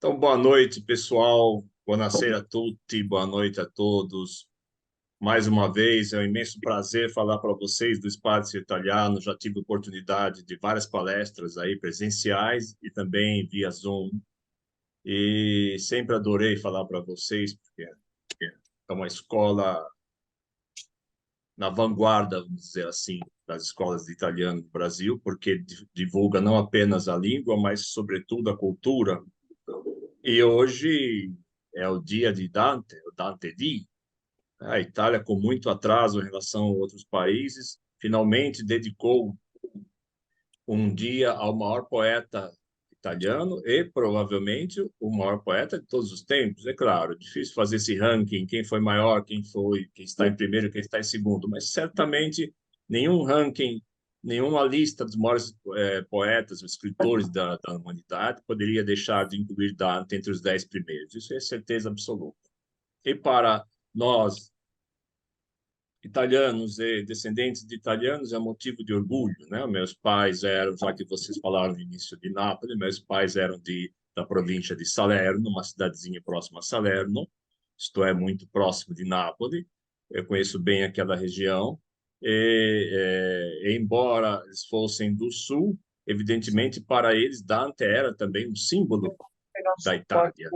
Então, boa noite, pessoal. Buonasera a tutti, boa noite a todos. Mais uma vez, é um imenso prazer falar para vocês do Espaço Italiano. Já tive oportunidade de várias palestras aí presenciais e também via Zoom. E sempre adorei falar para vocês, porque é uma escola na vanguarda, vamos dizer assim, das escolas de italiano do Brasil, porque divulga não apenas a língua, mas, sobretudo, a cultura. E hoje é o dia de Dante, o Dante Di. A Itália, com muito atraso em relação a outros países, finalmente dedicou um dia ao maior poeta italiano e provavelmente o maior poeta de todos os tempos. É claro, difícil fazer esse ranking, quem foi maior, quem foi, quem está em primeiro, quem está em segundo, mas certamente nenhum ranking, nenhuma lista dos maiores poetas, escritores da humanidade poderia deixar de incluir Dante entre os 10 primeiros. Isso é certeza absoluta. E para nós italianos e descendentes de italianos é motivo de orgulho, né? Meus pais eram, já que vocês falaram no início de Nápoles, meus pais eram da província de Salerno, uma cidadezinha próxima a Salerno, isto é, muito próximo de Nápoles. Eu conheço bem aquela região. Embora eles fossem do sul, evidentemente para eles Dante era também um símbolo da Itália.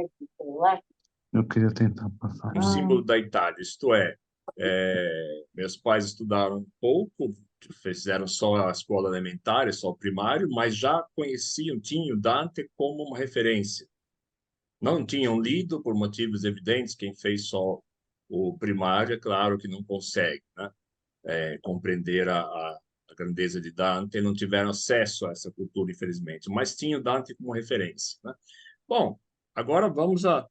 Eu queria tentar passar. Um símbolo da Itália, isto é, meus pais estudaram um pouco, fizeram só a escola elementar, só o primário, mas já conheciam, tinham Dante como uma referência. Não tinham lido por motivos evidentes, quem fez só o primário, é claro que não consegue, né? Compreender a grandeza de Dante, não tiveram acesso a essa cultura, infelizmente, mas tinham Dante como referência, né? Bom, agora vamos a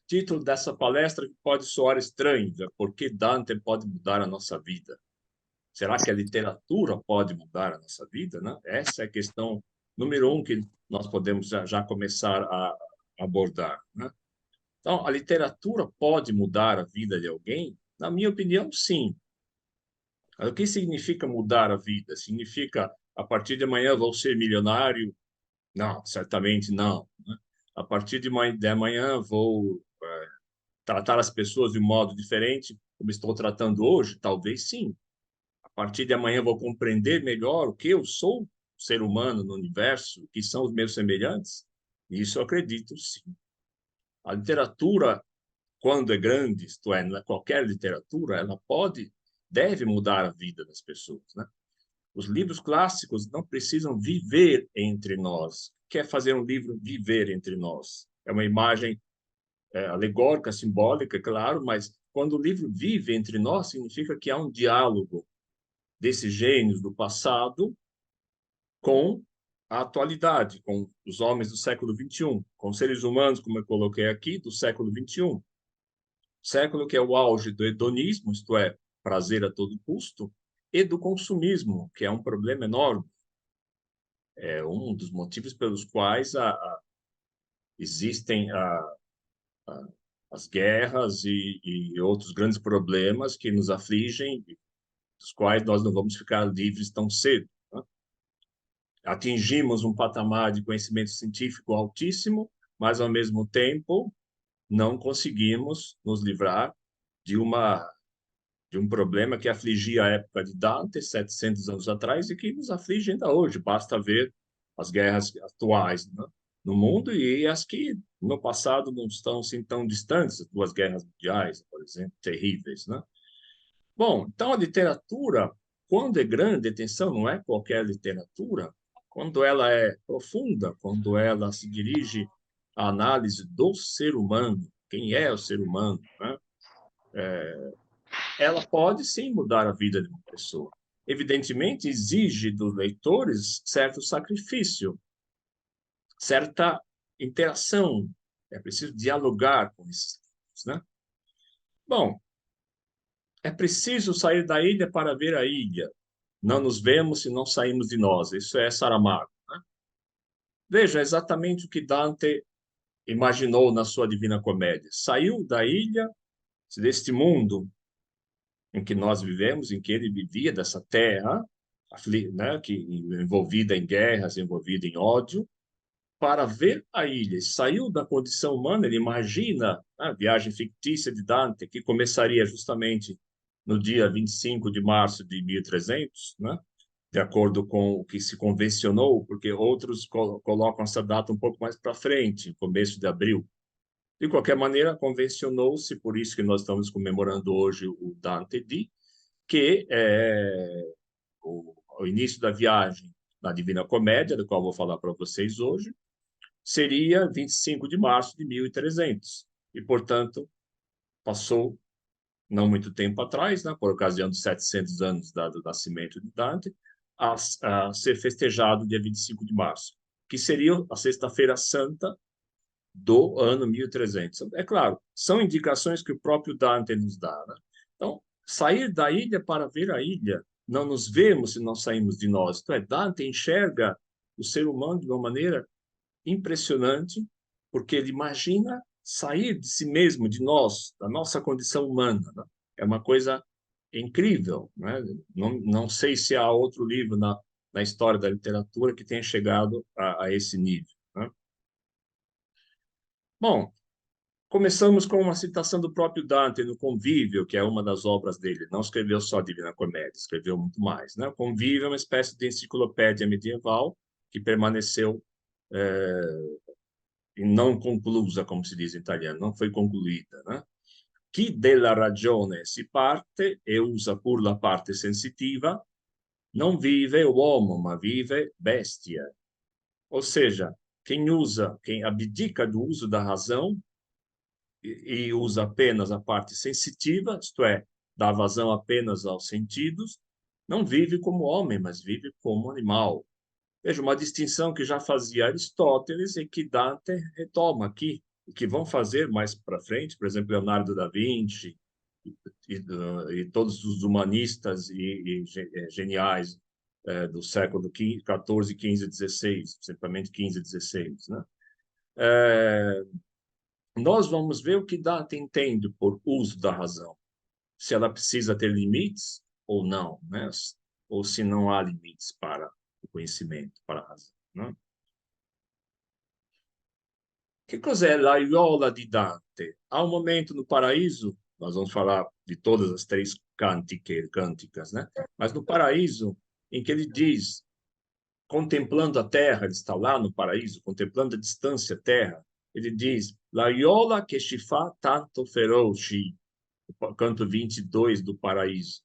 título dessa palestra que pode soar estranho, né? Por que Dante pode mudar a nossa vida? Será que a literatura pode mudar a nossa vida, né? Essa é a questão número um que nós podemos já começar a abordar, né? Então, a literatura pode mudar a vida de alguém? Na minha opinião, sim. O que significa mudar a vida? Significa, a partir de amanhã vou ser milionário? Não, certamente não, né? A partir de amanhã vou tratar as pessoas de um modo diferente, como estou tratando hoje? Talvez sim. A partir de amanhã vou compreender melhor o que eu sou, ser humano no universo, o que são os meus semelhantes? Isso eu acredito, sim. A literatura, quando é grande, isto é, qualquer literatura, ela pode, deve mudar a vida das pessoas, né? Os livros clássicos não precisam viver entre nós. Quer fazer um livro viver entre nós? É uma imagem alegórica, simbólica, claro, mas quando o livro vive entre nós, significa que há um diálogo desses gênios do passado com a atualidade, com os homens do século XXI, com seres humanos, como eu coloquei aqui, do século XXI. Século que é o auge do hedonismo, isto é, prazer a todo custo, e do consumismo, que é um problema enorme. É um dos motivos pelos quais existem as guerras e outros grandes problemas que nos afligem, dos quais nós não vamos ficar livres tão cedo, né? Atingimos um patamar de conhecimento científico altíssimo, mas, ao mesmo tempo, não conseguimos nos livrar de de um problema que afligia a época de Dante, 700 anos atrás, e que nos aflige ainda hoje. Basta ver as guerras atuais, né, no mundo e as que no passado não estão assim tão distantes, as duas guerras mundiais, por exemplo, terríveis, né? Bom, então a literatura, quando é grande, atenção, não é qualquer literatura, quando ela é profunda, quando ela se dirige à análise do ser humano, quem é o ser humano, né? Ela pode sim mudar a vida de uma pessoa. Evidentemente, exige dos leitores certo sacrifício, certa interação. É preciso dialogar com esses livros, né? Bom, é preciso sair da ilha para ver a ilha. Não nos vemos se não saímos de nós. Isso é Saramago, né? Veja exatamente o que Dante imaginou na sua Divina Comédia. Saiu da ilha, deste mundo em que nós vivemos, em que ele vivia, dessa terra, né, que envolvida em guerras, envolvida em ódio, para ver a ilha. Saiu da condição humana, ele imagina a viagem fictícia de Dante, que começaria justamente no dia 25 de março de 1300, né? De acordo com o que se convencionou, porque outros colocam essa data um pouco mais para frente, começo de abril. De qualquer maneira, convencionou-se, por isso que nós estamos comemorando hoje o Dante Di, que o início da viagem na Divina Comédia, do qual vou falar para vocês hoje, seria 25 de março de 1300. E, portanto, passou não muito tempo atrás, né, por ocasião dos 700 anos do nascimento de Dante, a ser festejado dia 25 de março, que seria a Sexta-feira Santa do ano 1300. É claro, são indicações que o próprio Dante nos dá. Né? Então, sair da ilha para ver a ilha, não nos vemos se não saímos de nós. Então, Dante enxerga o ser humano de uma maneira impressionante, porque ele imagina sair de si mesmo, de nós, da nossa condição humana. Né? É uma coisa incrível. Né? Não sei se há outro livro na história da literatura que tenha chegado a esse nível. Né? Bom, começamos com uma citação do próprio Dante no Convívio, que é uma das obras dele. Não escreveu só a Divina Comédia, escreveu muito mais. Né? O Convívio é uma espécie de enciclopédia medieval que permaneceu não conclusa, como se diz em italiano, não foi concluída. Né? Chi della ragione si parte e usa pur la parte sensitiva, não vive uomo, ma vive bestia. Ou seja, quem abdica do uso da razão e usa apenas a parte sensitiva, isto é, dá vazão apenas aos sentidos, não vive como homem, mas vive como animal. Veja, uma distinção que já fazia Aristóteles e que Dante retoma aqui, o que vão fazer mais para frente, por exemplo, Leonardo da Vinci e todos os humanistas geniais do século XIV, XV, XVI, principalmente XV e XVI. Né? Nós vamos ver o que Dante entende por uso da razão, se ela precisa ter limites ou não, né? Ou se não há limites para o conhecimento, para a razão. Né? Che cos'è l'aiola di Dante? Há um momento no Paraíso, nós vamos falar de todas as três cânticas, né? Mas no Paraíso, em que ele diz, contemplando a terra, ele está lá no Paraíso, contemplando a distância terra, ele diz, l'aiola che ci fa tanto feroci, o canto 22 do Paraíso.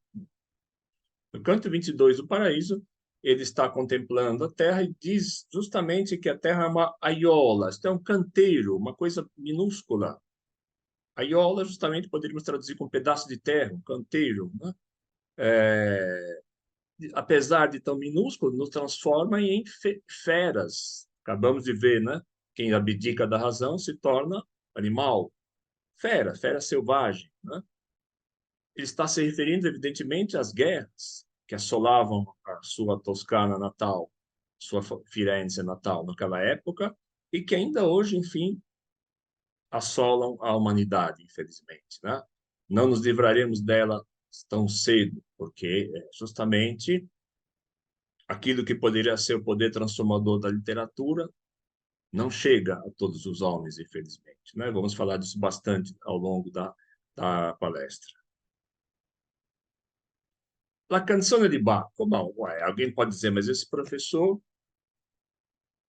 No canto 22 do Paraíso, ele está contemplando a terra e diz justamente que a terra é uma aiola, isto é um canteiro, uma coisa minúscula. Aiola, justamente, poderíamos traduzir com um pedaço de terra, um canteiro. Né? Apesar de tão minúsculo, nos transforma em feras. Acabamos de ver, né? Quem abdica da razão se torna animal. Fera selvagem. Né? Ele está se referindo, evidentemente, às guerras que assolavam a sua Toscana natal, sua Firenze natal naquela época, e que ainda hoje, enfim, assolam a humanidade, infelizmente. Né? Não nos livraremos dela tão cedo, porque justamente aquilo que poderia ser o poder transformador da literatura não chega a todos os homens, infelizmente. Né? Vamos falar disso bastante ao longo da palestra. La canzone di Bacco, bom, alguém pode dizer, mas esse professor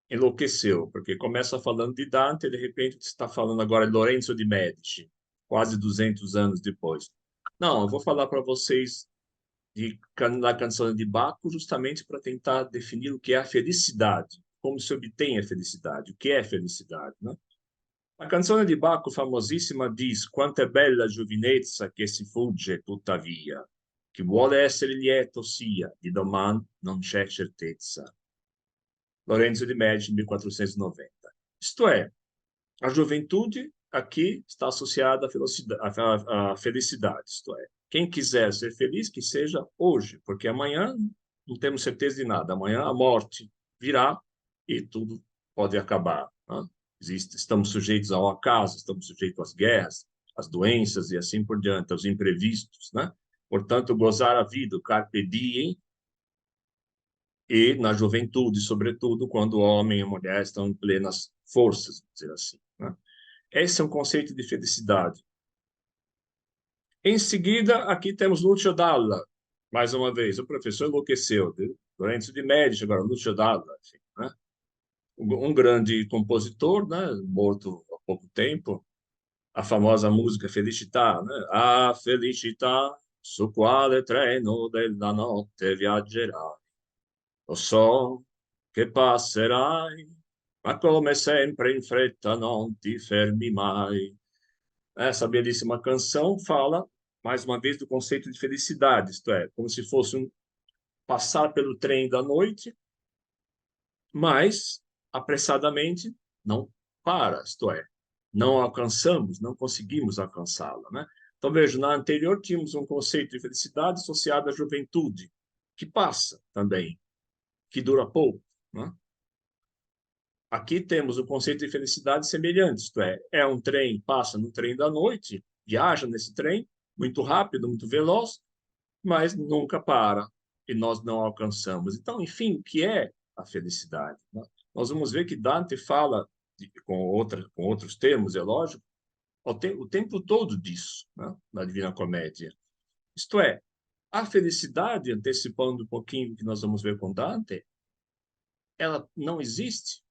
enlouqueceu, porque começa falando de Dante e de repente está falando agora de Lorenzo de Medici, quase 200 anos depois. Não, eu vou falar para vocês da canção de Bacco justamente para tentar definir o que é a felicidade, como se obtém a felicidade, o que é felicidade, né? A canzone di Bacco famosissima diz: quanto è bella giovinezza che si fugge tuttavia, chi vuole essere lieto sia, di doman non c'è certezza. Lorenzo de Medici, 1490. Isto é, a juventude aqui está associada à felicidade, isto é, quem quiser ser feliz, que seja hoje, porque amanhã não temos certeza de nada. Amanhã a morte virá e tudo pode acabar. Né? Estamos sujeitos ao acaso, estamos sujeitos às guerras, às doenças e assim por diante, aos imprevistos. Né? Portanto, gozar a vida, o carpe diem, e na juventude, sobretudo, quando o homem e a mulher estão em plenas forças, vamos dizer assim, né? Esse é um conceito de felicidade. Em seguida, aqui temos Lucio Dalla, mais uma vez, o professor enlouqueceu, Lorenzo de Medici, agora Lucio Dalla, enfim, né? Um grande compositor, né? Morto há pouco tempo, a famosa música Felicità, né? A felicità su quale treno della notte viaggerai. Lo so che passerai, ma come sempre in fretta non ti fermi mai. Essa belíssima canção fala, mais uma vez, do conceito de felicidade, isto é, como se fosse passar pelo trem da noite, mas apressadamente não para, isto é, não alcançamos, não conseguimos alcançá-la, né? Então, veja, na anterior tínhamos um conceito de felicidade associado à juventude, que passa também, que dura pouco, né? Aqui temos o conceito de felicidade semelhante, isto é um trem, passa no trem da noite, viaja nesse trem, muito rápido, muito veloz, mas nunca para e nós não alcançamos. Então, enfim, o que é a felicidade? Nós vamos ver que Dante fala, com outros termos, é lógico, o tempo todo disso, né, na Divina Comédia. Isto é, a felicidade, antecipando um pouquinho o que nós vamos ver com Dante, ela não existe.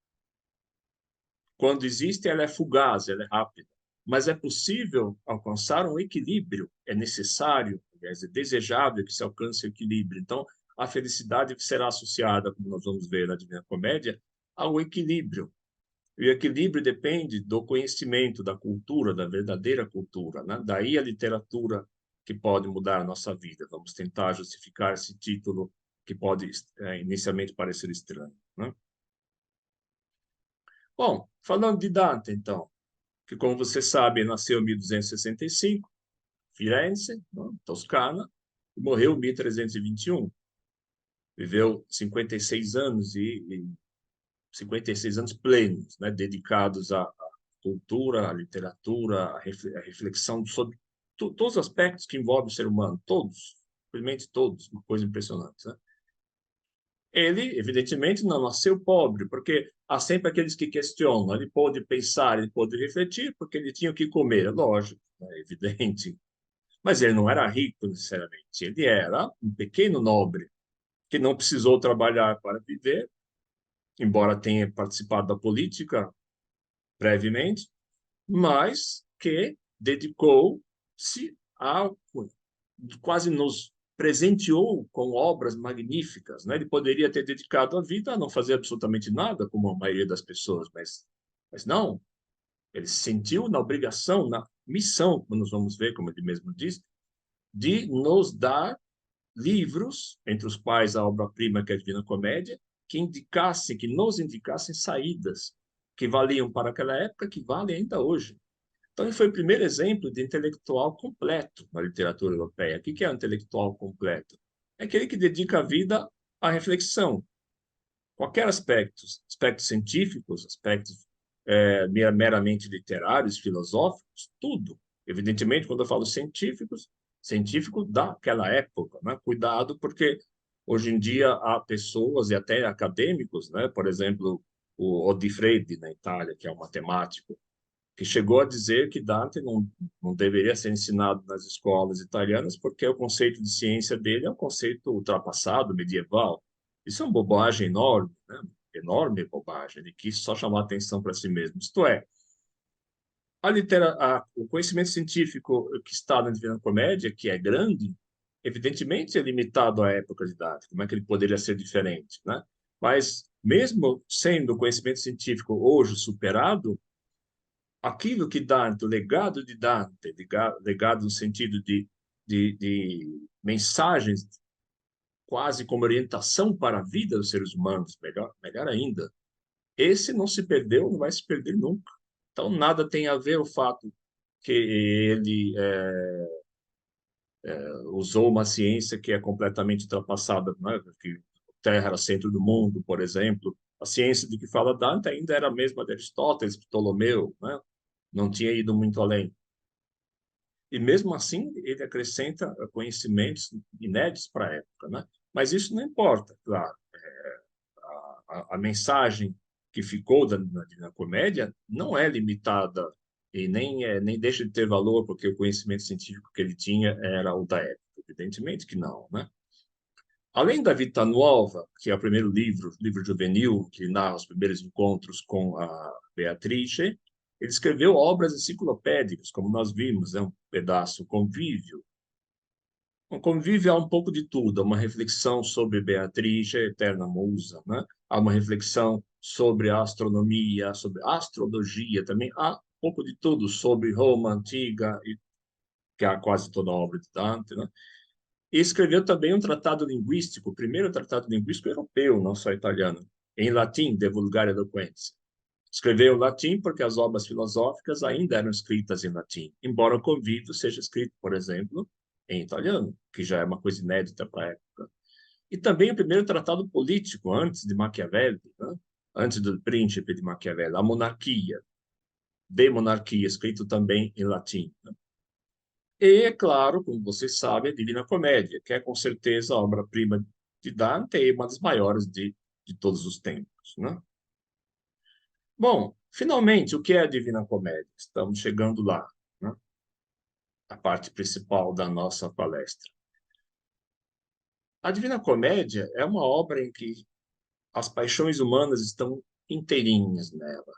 Quando existe, ela é fugaz, ela é rápida. Mas é possível alcançar um equilíbrio, é necessário, aliás, é desejável que se alcance o equilíbrio. Então, a felicidade será associada, como nós vamos ver na Divina Comédia, ao equilíbrio. E o equilíbrio depende do conhecimento, da cultura, da verdadeira cultura, né? Daí a literatura que pode mudar a nossa vida. Vamos tentar justificar esse título que pode inicialmente parecer estranho, né? Bom, falando de Dante, então, que, como você sabe, nasceu em 1265, Firenze, né, Toscana, e morreu em 1321. Viveu 56 anos e 56 anos plenos, né, dedicados à cultura, à literatura, à reflexão sobre todos os aspectos que envolvem o ser humano, todos, simplesmente todos, uma coisa impressionante, né? Ele, evidentemente, não nasceu pobre, porque há sempre aqueles que questionam. Ele pôde pensar, ele pôde refletir, porque ele tinha o que comer, é lógico, é evidente. Mas ele não era rico, necessariamente. Ele era um pequeno nobre, que não precisou trabalhar para viver, embora tenha participado da política brevemente, mas que dedicou-se a quase nos presenteou com obras magníficas, né? Ele poderia ter dedicado a vida a não fazer absolutamente nada, como a maioria das pessoas, mas não. Ele se sentiu na obrigação, na missão, como nós vamos ver, como ele mesmo diz, de nos dar livros, entre os quais a obra-prima que é a Divina Comédia, que indicassem, que nos indicassem saídas que valiam para aquela época, que valem ainda hoje. Então, ele foi o primeiro exemplo de intelectual completo na literatura europeia. O que é um intelectual completo? É aquele que dedica a vida à reflexão. Qualquer aspecto, aspectos científicos, aspectos meramente literários, filosóficos, tudo. Evidentemente, quando eu falo científicos, científico daquela época, né? Cuidado, porque hoje em dia há pessoas e até acadêmicos, né? Por exemplo, o Odifredi, na Itália, que é um matemático, que chegou a dizer que Dante não deveria ser ensinado nas escolas italianas porque o conceito de ciência dele é um conceito ultrapassado, medieval. Isso é uma bobagem enorme, né? Enorme bobagem. Ele quis só chamar atenção para si mesmo. Isto é, o conhecimento científico que está na Divina Comédia, que é grande, evidentemente é limitado à época de Dante. Como é que ele poderia ser diferente, né? Mas, mesmo sendo o conhecimento científico hoje superado, aquilo que Dante, o legado de Dante, legado no sentido de mensagens quase como orientação para a vida dos seres humanos, melhor ainda, esse não se perdeu, não vai se perder nunca. Então, nada tem a ver o fato que ele usou uma ciência que é completamente ultrapassada, né? Que a Terra era centro do mundo, por exemplo. A ciência de que fala Dante ainda era a mesma de Aristóteles, Ptolomeu, né? Não tinha ido muito além. E mesmo assim, ele acrescenta conhecimentos inéditos para a época, né? Mas isso não importa, claro. a mensagem que ficou da Divina Comédia não é limitada e nem deixa de ter valor porque o conhecimento científico que ele tinha era o da época. Evidentemente que não, né? Além da Vita Nuova, que é o primeiro livro juvenil, que narra os primeiros encontros com a Beatrice, ele escreveu obras enciclopédicas, como nós vimos, um pedaço Convívio. Um convívio há um pouco de tudo, há uma reflexão sobre Beatriz, a eterna musa, né? Há uma reflexão sobre a astronomia, sobre a astrologia também, há um pouco de tudo sobre Roma antiga, que há quase toda a obra de Dante, né? E escreveu também um tratado linguístico, o primeiro tratado linguístico europeu, não só italiano, em latim, De Vulgare Eloquentia. Escreveu em latim porque as obras filosóficas ainda eram escritas em latim, embora o Convívio seja escrito, por exemplo, em italiano, que já é uma coisa inédita para a época. E também o primeiro tratado político, antes de Maquiavel, né? Antes do Príncipe de Maquiavel, a Monarquia, de Monarquia, escrito também em latim. Né? E, é claro, como vocês sabem, a Divina Comédia, que é com certeza a obra-prima de Dante e uma das maiores de todos os tempos. Né? Bom, finalmente, o que é a Divina Comédia? Estamos chegando lá, né? A parte principal da nossa palestra. A Divina Comédia é uma obra em que as paixões humanas estão inteirinhas nela.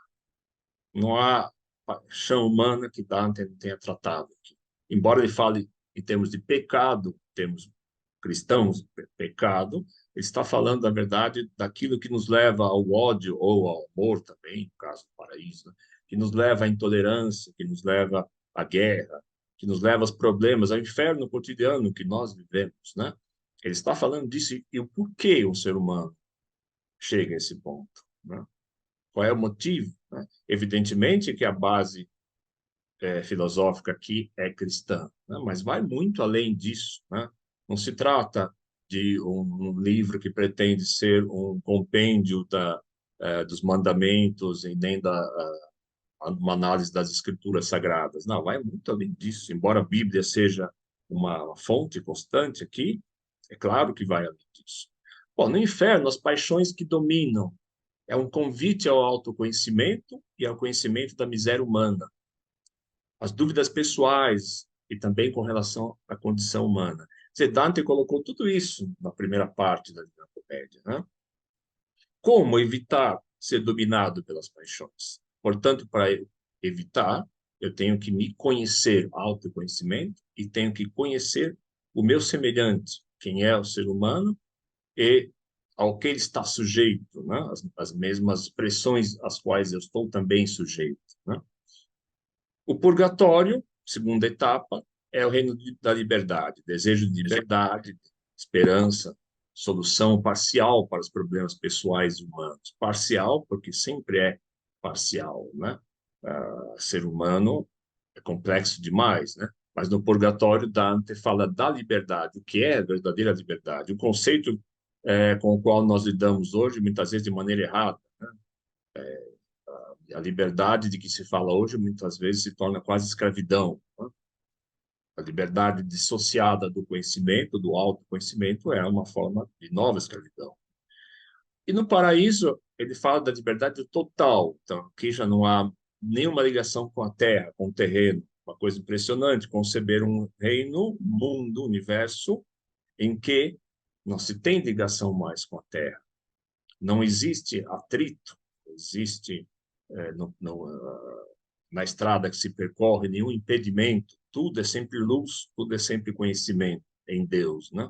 Não há paixão humana que Dante não tenha tratado aqui. Embora ele fale em termos de pecado, termos cristãos, pecado, ele está falando, na verdade, daquilo que nos leva ao ódio ou ao amor também, no caso do paraíso, né? Que nos leva à intolerância, que nos leva à guerra, que nos leva aos problemas, ao inferno cotidiano que nós vivemos, né? Ele está falando disso e o porquê o ser humano chega a esse ponto, né? Qual é o motivo, né? Evidentemente que a base filosófica aqui é cristã, né? Mas vai muito além disso, né? Não se trata de um livro que pretende ser um compêndio dos mandamentos e nem uma análise das escrituras sagradas. Não, vai muito além disso. Embora a Bíblia seja uma fonte constante aqui, é claro que vai além disso. Bom, no inferno, as paixões que dominam é um convite ao autoconhecimento e ao conhecimento da miséria humana, as dúvidas pessoais e também com relação à condição humana. Dante colocou tudo isso na primeira parte da Divina Comédia, né? Como evitar ser dominado pelas paixões? Portanto, para evitar, eu tenho que me conhecer, autoconhecimento, e tenho que conhecer o meu semelhante, quem é o ser humano e ao que ele está sujeito, né? As mesmas pressões às quais eu estou também sujeito, né? O purgatório, segunda etapa, é o reino da liberdade, desejo de liberdade, esperança, solução parcial para os problemas pessoais e humanos. Parcial, porque sempre é parcial, né? Ser humano é complexo demais, né? Mas no purgatório, Dante fala da liberdade, o que é a verdadeira liberdade, o conceito com o qual nós lidamos hoje, muitas vezes de maneira errada, né? A liberdade de que se fala hoje, muitas vezes, se torna quase escravidão, né? A liberdade dissociada do conhecimento, do autoconhecimento, é uma forma de nova escravidão. E no paraíso, ele fala da liberdade total. Então, aqui já não há nenhuma ligação com a terra, com o terreno. Uma coisa impressionante, conceber um reino, mundo, universo, em que não se tem ligação mais com a terra. Não existe atrito, não existe na estrada que se percorre nenhum impedimento. Tudo é sempre luz, tudo é sempre conhecimento em Deus, né?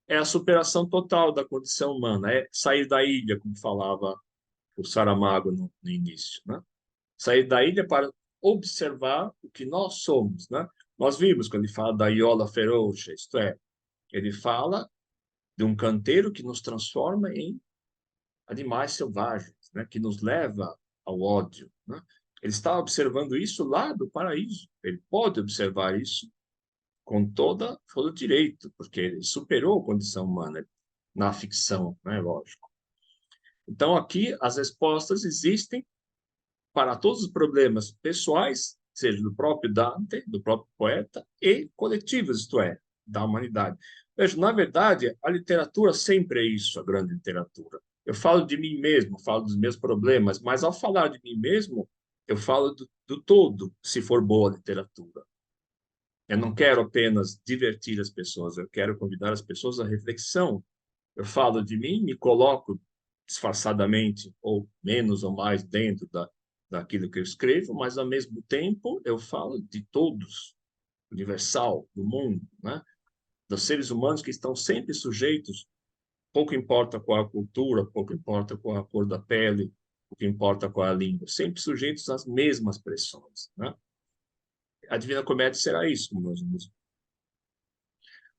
É a superação total da condição humana, é sair da ilha, como falava o Saramago no início, né? Sair da ilha para observar o que nós somos, né? Nós vimos quando ele fala da Iola Feroce, isto é, ele fala de um canteiro que nos transforma em animais selvagens, né? Que nos leva ao ódio, né? Ele está observando isso lá do paraíso. Ele pode observar isso com todo direito, porque ele superou a condição humana na ficção, né? Lógico. Então, aqui, as respostas existem para todos os problemas pessoais, seja do próprio Dante, do próprio poeta, e coletivos, isto é, da humanidade. Veja, na verdade, a literatura sempre é isso, a grande literatura. Eu falo de mim mesmo, falo dos meus problemas, mas ao falar de mim mesmo, eu falo do todo, se for boa literatura. Eu não quero apenas divertir as pessoas, eu quero convidar as pessoas à reflexão. Eu falo de mim, me coloco disfarçadamente, ou menos ou mais, dentro daquilo que eu escrevo, mas, ao mesmo tempo, eu falo de todos, universal, do mundo, né? Dos seres humanos que estão sempre sujeitos, pouco importa qual a cultura, pouco importa qual a cor da pele, pouco importa qual a língua, sempre sujeitos às mesmas pressões, né? A Divina Comédia será isso, como nós vamos.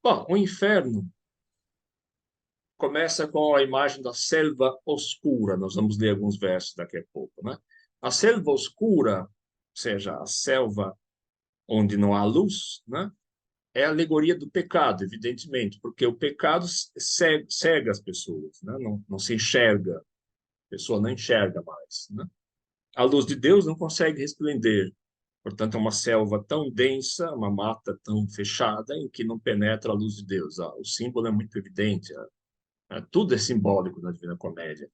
Bom, o inferno começa com a imagem da selva oscura. Nós vamos ler alguns versos daqui a pouco, né? A selva oscura, ou seja, a selva onde não há luz, né? É a alegoria do pecado, evidentemente, porque o pecado cega as pessoas, né? Não se enxerga, a pessoa não enxerga mais, né? A luz de Deus não consegue resplender. Portanto, é uma selva tão densa, uma mata tão fechada, em que não penetra a luz de Deus. O símbolo é muito evidente, tudo é simbólico na Divina Comédia.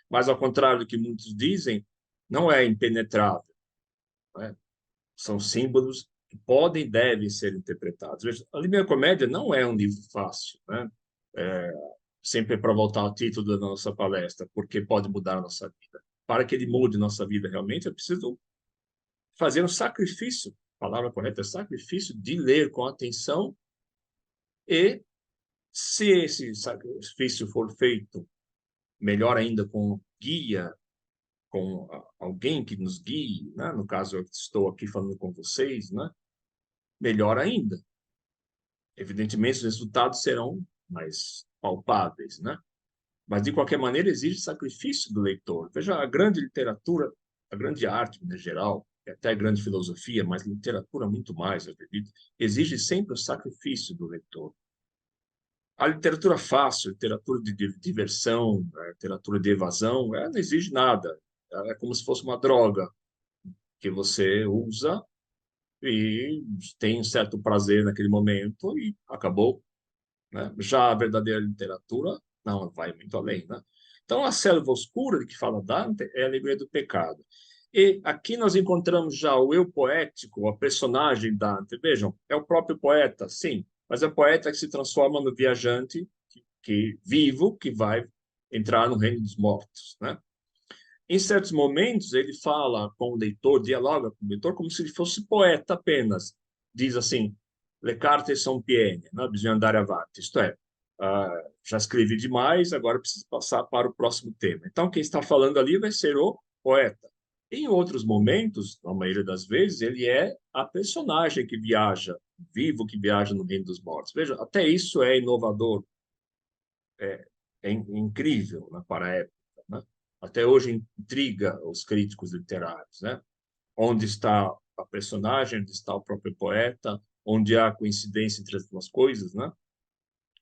Mas, ao contrário do que muitos dizem, não é impenetrável, né? São símbolos que podem e devem ser interpretados. Veja, a Divina Comédia não é um livro fácil, né? É, sempre para voltar ao título da nossa palestra, porque pode mudar a nossa vida. Para que ele mude nossa vida realmente, é preciso fazer um sacrifício. A palavra correta é sacrifício, de ler com atenção, e, se esse sacrifício for feito, melhor ainda, com guia, com alguém que nos guie, né? No caso, eu estou aqui falando com vocês, né? Melhor ainda. Evidentemente, os resultados serão mais palpáveis, né? Mas, de qualquer maneira, exige sacrifício do leitor. Veja, a grande literatura, a grande arte, em geral, e até a grande filosofia, mas literatura muito mais, eu acredito, exige sempre o sacrifício do leitor. A literatura fácil, a literatura de diversão, a literatura de evasão, ela não exige nada. Ela é como se fosse uma droga que você usa e tem um certo prazer naquele momento e acabou, né? Já a verdadeira literatura, não, vai muito além, né? Então, a selva oscura de que fala Dante é a alegoria do pecado. E aqui nós encontramos já o eu poético, a personagem Dante. Vejam, é o próprio poeta, sim, mas é o poeta que se transforma no viajante vivo que vai entrar no reino dos mortos, né? Em certos momentos, ele fala com o leitor, dialoga com o leitor como se ele fosse poeta apenas. Diz assim, le carte sont piene, né? Bisogna andare avanti. Isto é, já escrevi demais, agora preciso passar para o próximo tema. Então, quem está falando ali vai ser o poeta. Em outros momentos, na maioria das vezes, ele é a personagem que viaja, vivo que viaja no reino dos mortos. Veja, até isso é inovador, é incrível, né, para a época, né? Até hoje intriga os críticos literários, né? Onde está a personagem, onde está o próprio poeta, onde há coincidência entre as duas coisas, né?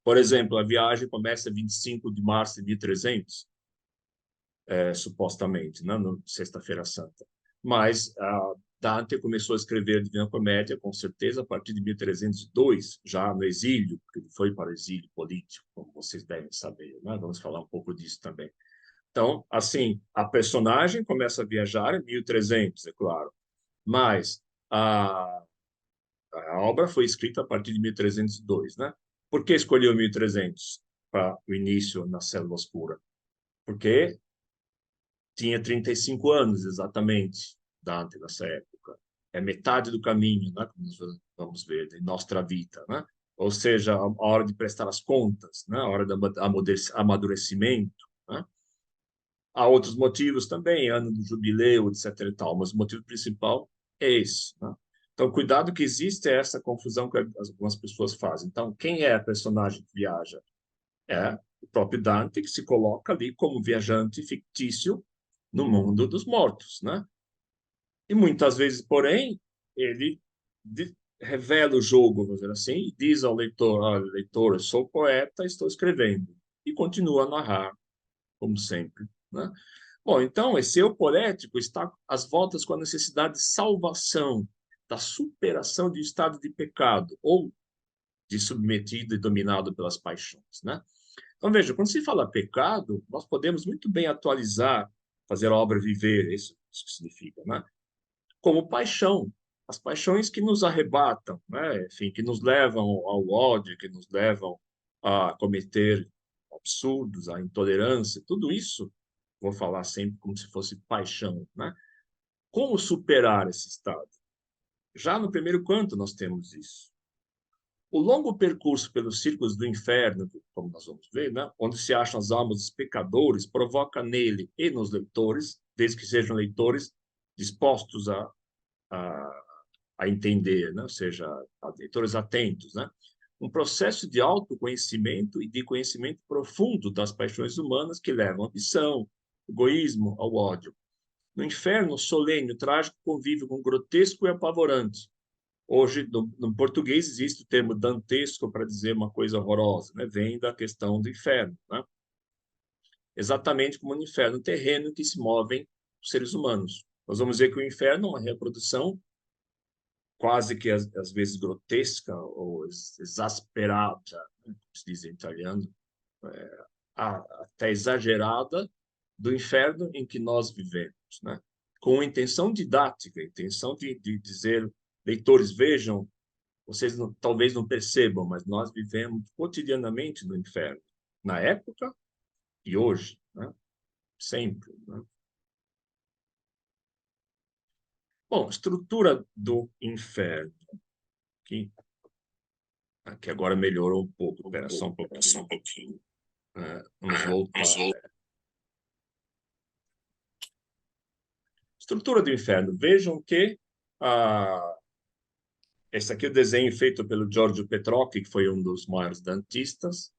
Por exemplo, a viagem começa 25 de março de 1300, supostamente, né? Sexta-feira Santa. Mas Dante começou a escrever a Divina Comédia, com certeza, a partir de 1302, já no exílio, porque ele foi para o exílio político, como vocês devem saber, né? Vamos falar um pouco disso também. Então, assim, a personagem começa a viajar em 1300, é claro, mas a obra foi escrita a partir de 1302, né? Por que escolheu 1300 para o início na Selva Oscura? Porque tinha 35 anos, exatamente, Dante, nessa época. É metade do caminho, né? Como nós vamos ver, de Nostra Vita, né? Ou seja, a hora de prestar as contas, né? A hora do amadurecimento, né? Há outros motivos também, ano do jubileu, etc. e tal, mas o motivo principal é esse, né? Então, cuidado que existe essa confusão que algumas pessoas fazem. Então, quem é a personagem que viaja? É o próprio Dante, que se coloca ali como viajante fictício no mundo dos mortos, né? E muitas vezes, porém, ele revela o jogo, vamos dizer assim, e diz ao leitor, leitor, eu sou poeta, estou escrevendo, e continua a narrar, como sempre, né? Bom, então, esse eu poético está às voltas com a necessidade de salvação, da superação de um estado de pecado, ou de submetido e dominado pelas paixões, né? Então, veja, quando se fala pecado, nós podemos muito bem atualizar, fazer a obra viver, isso que significa, né? Como paixão, as paixões que nos arrebatam, né? Enfim, que nos levam ao ódio, que nos levam a cometer absurdos, a intolerância, tudo isso, vou falar sempre como se fosse paixão, né? Como superar esse estado? Já no primeiro canto nós temos isso. O longo percurso pelos círculos do inferno, como nós vamos ver, né, onde se acham as almas dos pecadores, provoca nele e nos leitores, desde que sejam leitores dispostos a, a entender, né, ou seja, leitores atentos, né, um processo de autoconhecimento e de conhecimento profundo das paixões humanas que levam à ambição, egoísmo, ao ódio. No inferno, o solene, o trágico convive com o grotesco e apavorante. Hoje, no português, existe o termo dantesco para dizer uma coisa horrorosa, né? Vem da questão do inferno, né? Exatamente como no inferno terreno em que se movem os seres humanos. Nós vamos ver que o inferno é uma reprodução quase que, às vezes, grotesca ou exasperada, né? Como se diz em italiano, até exagerada, do inferno em que nós vivemos, né? Com intenção didática, intenção de dizer, leitores, vejam, vocês talvez não percebam, mas nós vivemos cotidianamente no inferno, na época e hoje, né? Sempre, né? Bom, estrutura do inferno. Aqui agora melhorou um pouco. Espera só um pouquinho. Vamos voltar. Estrutura do inferno. Vejam que esse aqui é o desenho feito pelo Giorgio Petrocchi, que foi um dos maiores dantistas.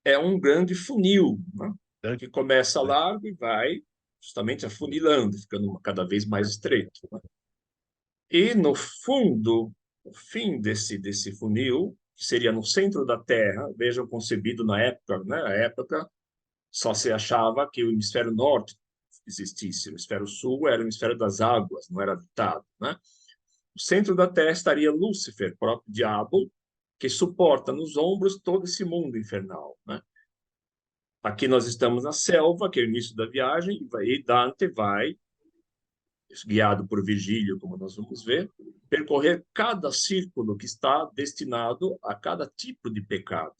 É um grande funil, né? Que começa largo e vai justamente afunilando, ficando cada vez mais estreito, né? E no fundo, o fim desse funil, que seria no centro da Terra, vejam, concebido na época, né? Na época só se achava que o hemisfério norte existisse, o hemisfério sul era o hemisfério das águas, não era habitado, né? No centro da Terra estaria Lúcifer, próprio diabo, que suporta nos ombros todo esse mundo infernal, né? Aqui nós estamos na selva, que é o início da viagem, e Dante vai, guiado por Virgílio, como nós vamos ver, percorrer cada círculo que está destinado a cada tipo de pecado.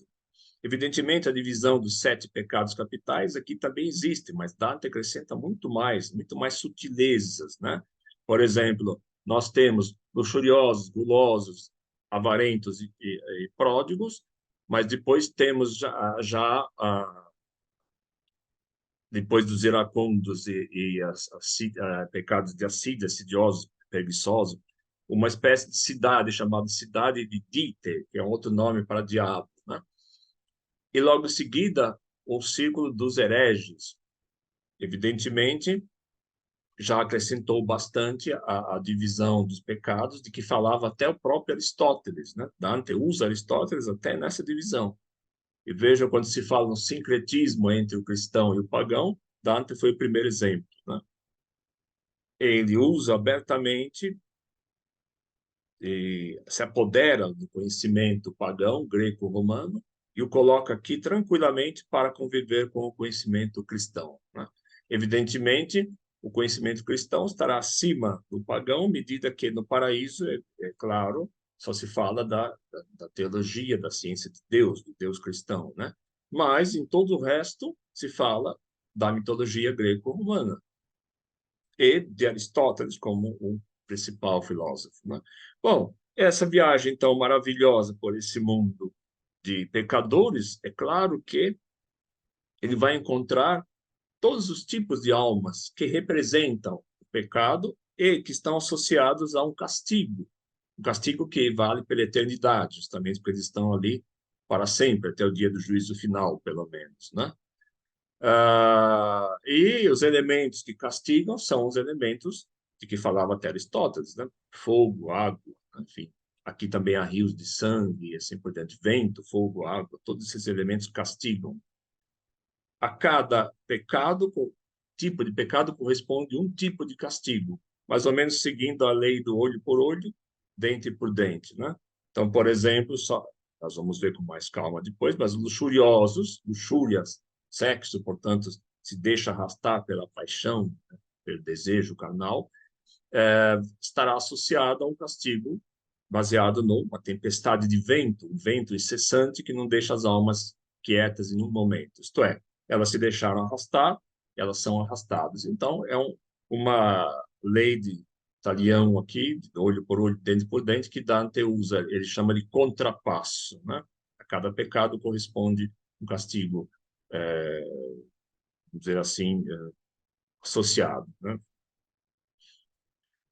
Evidentemente, a divisão dos 7 pecados capitais aqui também existe, mas Dante acrescenta muito mais sutilezas, né? Por exemplo, nós temos luxuriosos, gulosos, avarentos e pródigos, mas depois temos já depois dos iracundos e pecados de assídia, assidiosos, preguiçosos, uma espécie de cidade chamada cidade de Dite, que é um outro nome para diabo, né? E logo em seguida, o círculo dos hereges. Evidentemente, já acrescentou bastante a divisão dos pecados, de que falava até o próprio Aristóteles, né? Dante usa Aristóteles até nessa divisão. E vejam, quando se fala no sincretismo entre o cristão e o pagão, Dante foi o primeiro exemplo, né? Ele usa abertamente e se apodera do conhecimento pagão, greco-romano, e o coloca aqui tranquilamente para conviver com o conhecimento cristão, né? Evidentemente, o conhecimento cristão estará acima do pagão, à medida que no paraíso, é claro, só se fala da teologia, da ciência de Deus, do Deus cristão, né? Mas em todo o resto se fala da mitologia greco-romana e de Aristóteles como o principal filósofo, né? Bom, essa viagem então maravilhosa por esse mundo de pecadores, é claro que ele vai encontrar todos os tipos de almas que representam o pecado e que estão associados a um castigo que vale pela eternidade, justamente porque eles estão ali para sempre, até o dia do juízo final, pelo menos, né? E os elementos que castigam são os elementos de que falava até Aristóteles, né? Fogo, água, enfim. Aqui também há rios de sangue, e assim por diante. Vento, fogo, água, todos esses elementos castigam. A cada pecado, tipo de pecado, corresponde um tipo de castigo, mais ou menos seguindo a lei do olho por olho, dente por dente, né? Então, por exemplo, nós vamos ver com mais calma depois, mas luxuriosos, luxúrias, sexo, portanto, se deixa arrastar pela paixão, né, pelo desejo carnal, estará associado a um castigo baseado numa tempestade de vento, um vento incessante que não deixa as almas quietas em um momento. Isto é, elas se deixaram arrastar, elas são arrastadas. Então, uma lei de Talião aqui, de olho por olho, dente por dente, que Dante usa, ele chama de contrapasso, né? A cada pecado corresponde um castigo, vamos dizer assim, associado, né?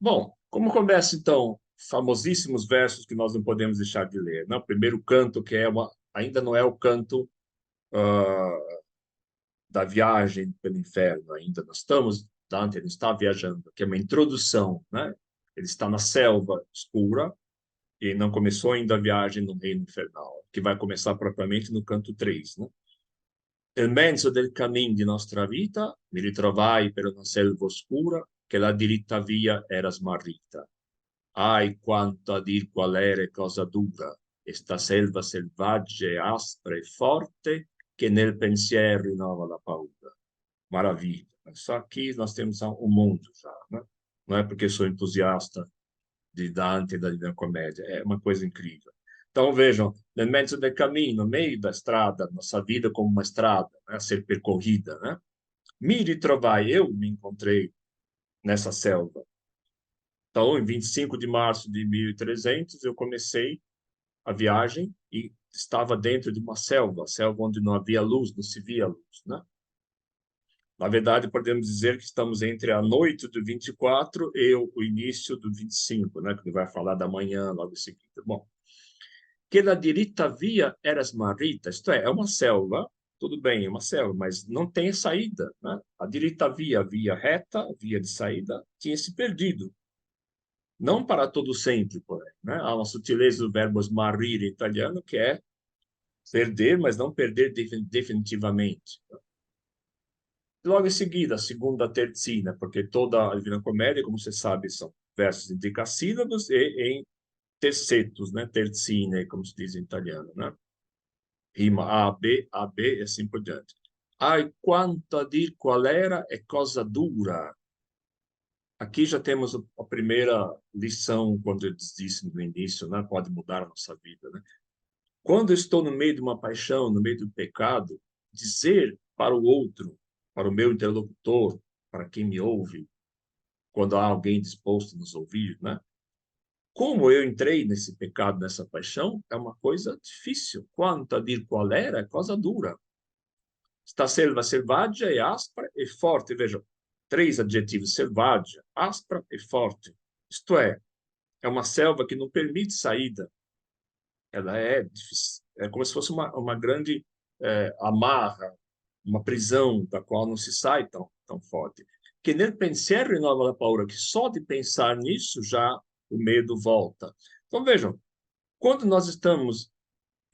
Bom, como começa, então, famosíssimos versos que nós não podemos deixar de ler, né? O primeiro canto, que ainda não é o canto da viagem pelo inferno, ainda nós estamos, Dante não está viajando, que é uma introdução, né? Ele está na selva escura e não começou ainda a viagem no reino infernal, que vai começar propriamente no canto 3, né? Nel mezzo del cammin di nostra vita mi ritrovai per una selva oscura che la diritta via era smarrita. Ai, quanto a dir qual era e cosa dura, esta selva selvaggia e aspra e forte che nel pensiero rinnova la paura. Maravilha. Só aqui nós temos um mundo já, né? Não é porque sou entusiasta de Dante e da Divina Comédia, é uma coisa incrível. Então vejam, nel mezzo del cammino, no meio da estrada, nossa vida como uma estrada, né, a ser percorrida, né? Me ritrovai, eu me encontrei nessa selva. Então, em 25 de março de 1300, eu comecei a viagem e estava dentro de uma selva onde não havia luz, não se via luz, né? Na verdade, podemos dizer que estamos entre a noite do 24 e o início do 25, né? Que vai falar da manhã logo em seguida. Bom, que la diritta via era smarrita, isto é uma selva, tudo bem, é uma selva, mas não tem saída, né? A diritta via, via reta, via de saída, tinha se perdido. Não para todo sempre, porém, né? Há uma sutileza do verbo smarrire em italiano, que é perder, mas não perder definitivamente. Logo em seguida, a segunda terzina, porque toda a Divina Comédia, como você sabe, são versos em decassílabos e em tercetos, né? Terzine, como se diz em italiano, né? Rima A, B e assim por diante. Ai, quanto a dir qual era é cosa dura. Aqui já temos a primeira lição, quando eu disse no início, né? Pode mudar a nossa vida, né? Quando eu estou no meio de uma paixão, no meio do pecado, dizer para o outro, para o meu interlocutor, para quem me ouve, quando há alguém disposto a nos ouvir, né? Como eu entrei nesse pecado, nessa paixão, é uma coisa difícil. Quanto a dir qual era, é coisa dura. Esta selva selvaggia e áspera e forte. Veja, três adjetivos: selvaggia, áspera e forte. Isto é uma selva que não permite saída. Ela é difícil, é como se fosse uma grande amarra, uma prisão da qual não se sai tão forte. Que nel pensiero rinnova la paura, que só de pensar nisso já o medo volta. Então vejam, quando nós estamos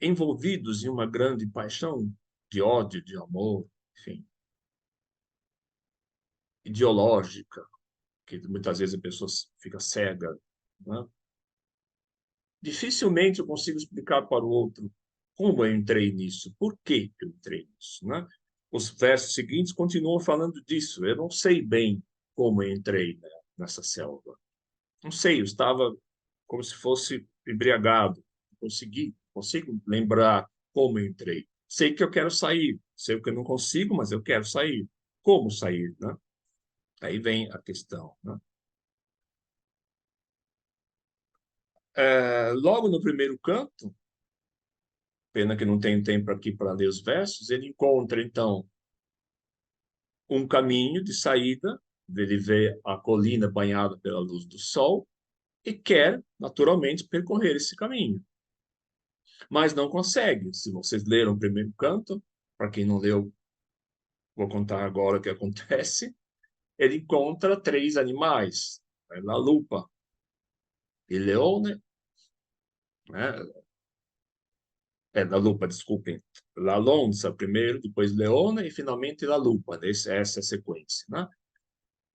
envolvidos em uma grande paixão de ódio, de amor, enfim, ideológica, que muitas vezes a pessoa fica cega, né? Dificilmente eu consigo explicar para o outro como eu entrei nisso, por que eu entrei nisso, né? Os versos seguintes continuam falando disso. Eu não sei bem como eu entrei, né, nessa selva. Não sei, eu estava como se fosse embriagado. Consigo lembrar como eu entrei. Sei que eu quero sair, sei que eu não consigo, mas eu quero sair. Como sair, né? Aí vem a questão, né? Logo no primeiro canto, pena que não tenho tempo aqui para ler os versos, ele encontra, então, um caminho de saída, ele vê a colina banhada pela luz do sol e quer, naturalmente, percorrer esse caminho. Mas não consegue. Se vocês leram o primeiro canto, para quem não leu, vou contar agora o que acontece. Ele encontra três animais, la lupa, il leone, né? La lupa, desculpem, la lonça primeiro, depois leone e finalmente la lupa. Essa é a sequência, né?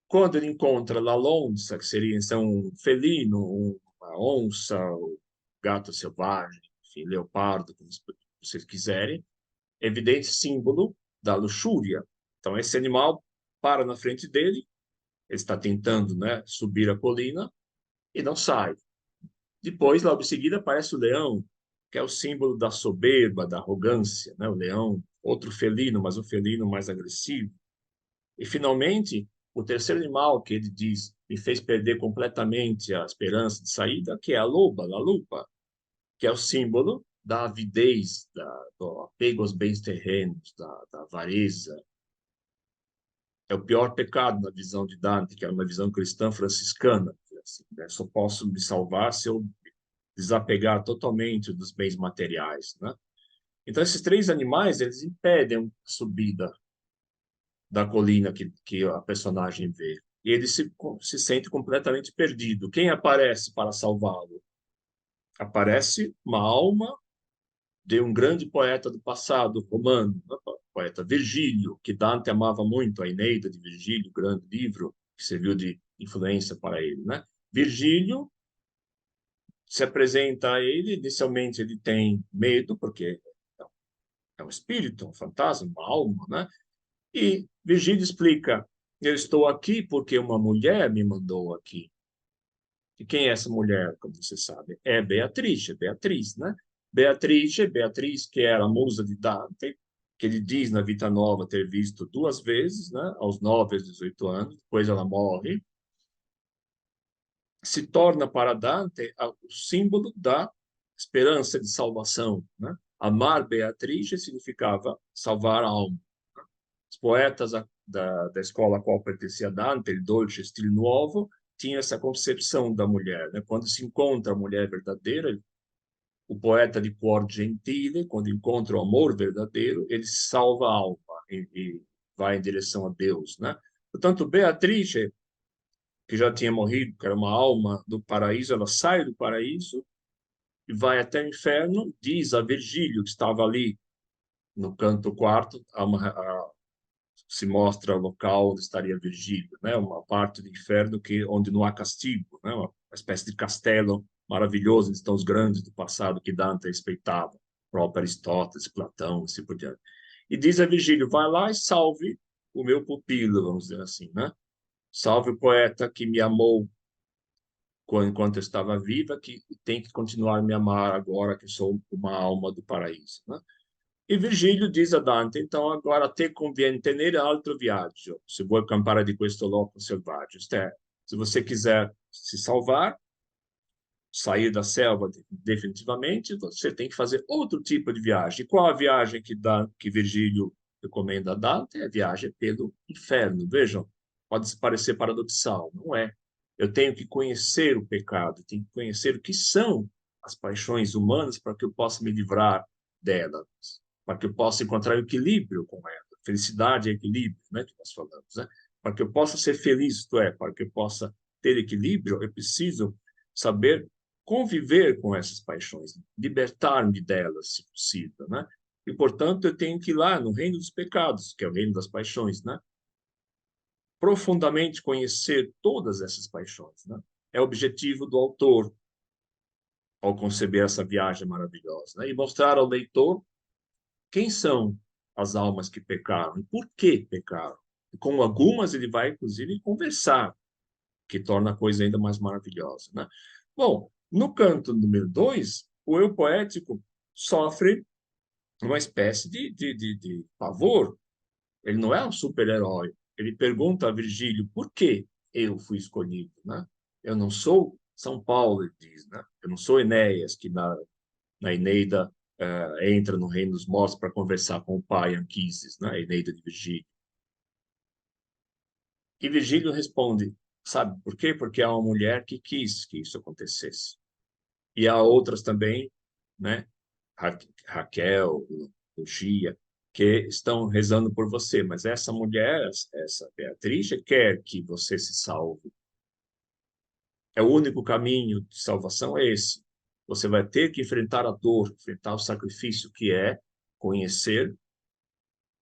Quando ele encontra la lonça, que seria então um felino, uma onça, um gato selvagem, enfim, leopardo, como vocês quiserem, evidente símbolo da luxúria. Então, esse animal para na frente dele, ele está tentando, né, subir a colina e não sai. Depois, logo em seguida, aparece o leão, que é o símbolo da soberba, da arrogância, né? O leão, outro felino, mas um felino mais agressivo. E, finalmente, o terceiro animal que ele diz me fez perder completamente a esperança de saída, que é a loba, a lupa, que é o símbolo da avidez, do apego aos bens terrenos, da avareza. É o pior pecado na visão de Dante, que é uma visão cristã franciscana. Assim, né? Só posso me salvar se eu desapegar totalmente dos bens materiais, né? Então, esses três animais, eles impedem a subida da colina que a personagem vê. E ele se sente completamente perdido. Quem aparece para salvá-lo? Aparece uma alma de um grande poeta do passado romano, né? O poeta Virgílio, que Dante amava muito, a Eneida de Virgílio, grande livro que serviu de influência para ele, né? Virgílio se apresenta a ele, inicialmente ele tem medo, porque é um espírito, um fantasma, uma alma, né? E Virgílio explica: eu estou aqui porque uma mulher me mandou aqui. E quem é essa mulher, como você sabe? É Beatriz, né? Beatriz, que era a musa de Dante, que ele diz na Vita Nova ter visto duas vezes, né? Aos 9 e 18 anos, depois ela morre, se torna para Dante o símbolo da esperança de salvação, né? Amar Beatriz significava salvar a alma. Os poetas da escola a qual pertencia Dante, il dolce stil nuovo, tinham essa concepção da mulher, né? Quando se encontra a mulher verdadeira, o poeta de cuor gentile, quando encontra o amor verdadeiro, ele salva a alma e vai em direção a Deus, né? Portanto, Beatrice, que já tinha morrido, que era uma alma do paraíso, ela sai do paraíso e vai até o inferno, diz a Virgílio, que estava ali no canto quarto, se mostra o local onde estaria Virgílio, né? Uma parte do inferno onde não há castigo, né? Uma espécie de castelo maravilhoso onde estão os grandes do passado que Dante respeitava, o próprio Aristóteles, Platão, assim por diante. E diz a Virgílio: vai lá e salve o meu pupilo, vamos dizer assim, né? Salve o poeta que me amou enquanto eu estava viva, que tem que continuar a me amar agora que sou uma alma do paraíso, né? E Virgílio diz a Dante: então agora te conviene tenere altro viaggio, se vuoi campare di questo loco selvaggio. Isto é, se você quiser se salvar, sair da selva definitivamente, você tem que fazer outro tipo de viagem. E qual a viagem que Virgílio recomenda a Dante? É a viagem pelo inferno. Vejam, pode parecer paradoxal, não é? Eu tenho que conhecer o pecado, tenho que conhecer o que são as paixões humanas para que eu possa me livrar delas, para que eu possa encontrar o equilíbrio com ela. Felicidade é equilíbrio, né, que nós falamos, né? Para que eu possa ser feliz, isto é, para que eu possa ter equilíbrio, eu preciso saber conviver com essas paixões, libertar-me delas, se possível, né? E, portanto, eu tenho que ir lá no reino dos pecados, que é o reino das paixões, né? Profundamente conhecer todas essas paixões, né? É o objetivo do autor ao conceber essa viagem maravilhosa, né? E mostrar ao leitor quem são as almas que pecaram e por que pecaram. E com algumas ele vai, inclusive, conversar, que torna a coisa ainda mais maravilhosa, né? Bom, no canto número 2, o eu poético sofre uma espécie de pavor. Ele não é um super-herói. Ele pergunta a Virgílio por que eu fui escolhido, né? Eu não sou São Paulo, ele diz, né? Eu não sou Enéas, que na Eneida entra no reino dos mortos para conversar com o pai Anquises, né? A Eneida de Virgílio. E Virgílio responde: sabe por quê? Porque há uma mulher que quis que isso acontecesse. E há outras também, né? Raquel, Lucia, que estão rezando por você, mas essa mulher, essa Beatriz, quer que você se salve. É o único caminho de salvação é esse. Você vai ter que enfrentar a dor, enfrentar o sacrifício que é conhecer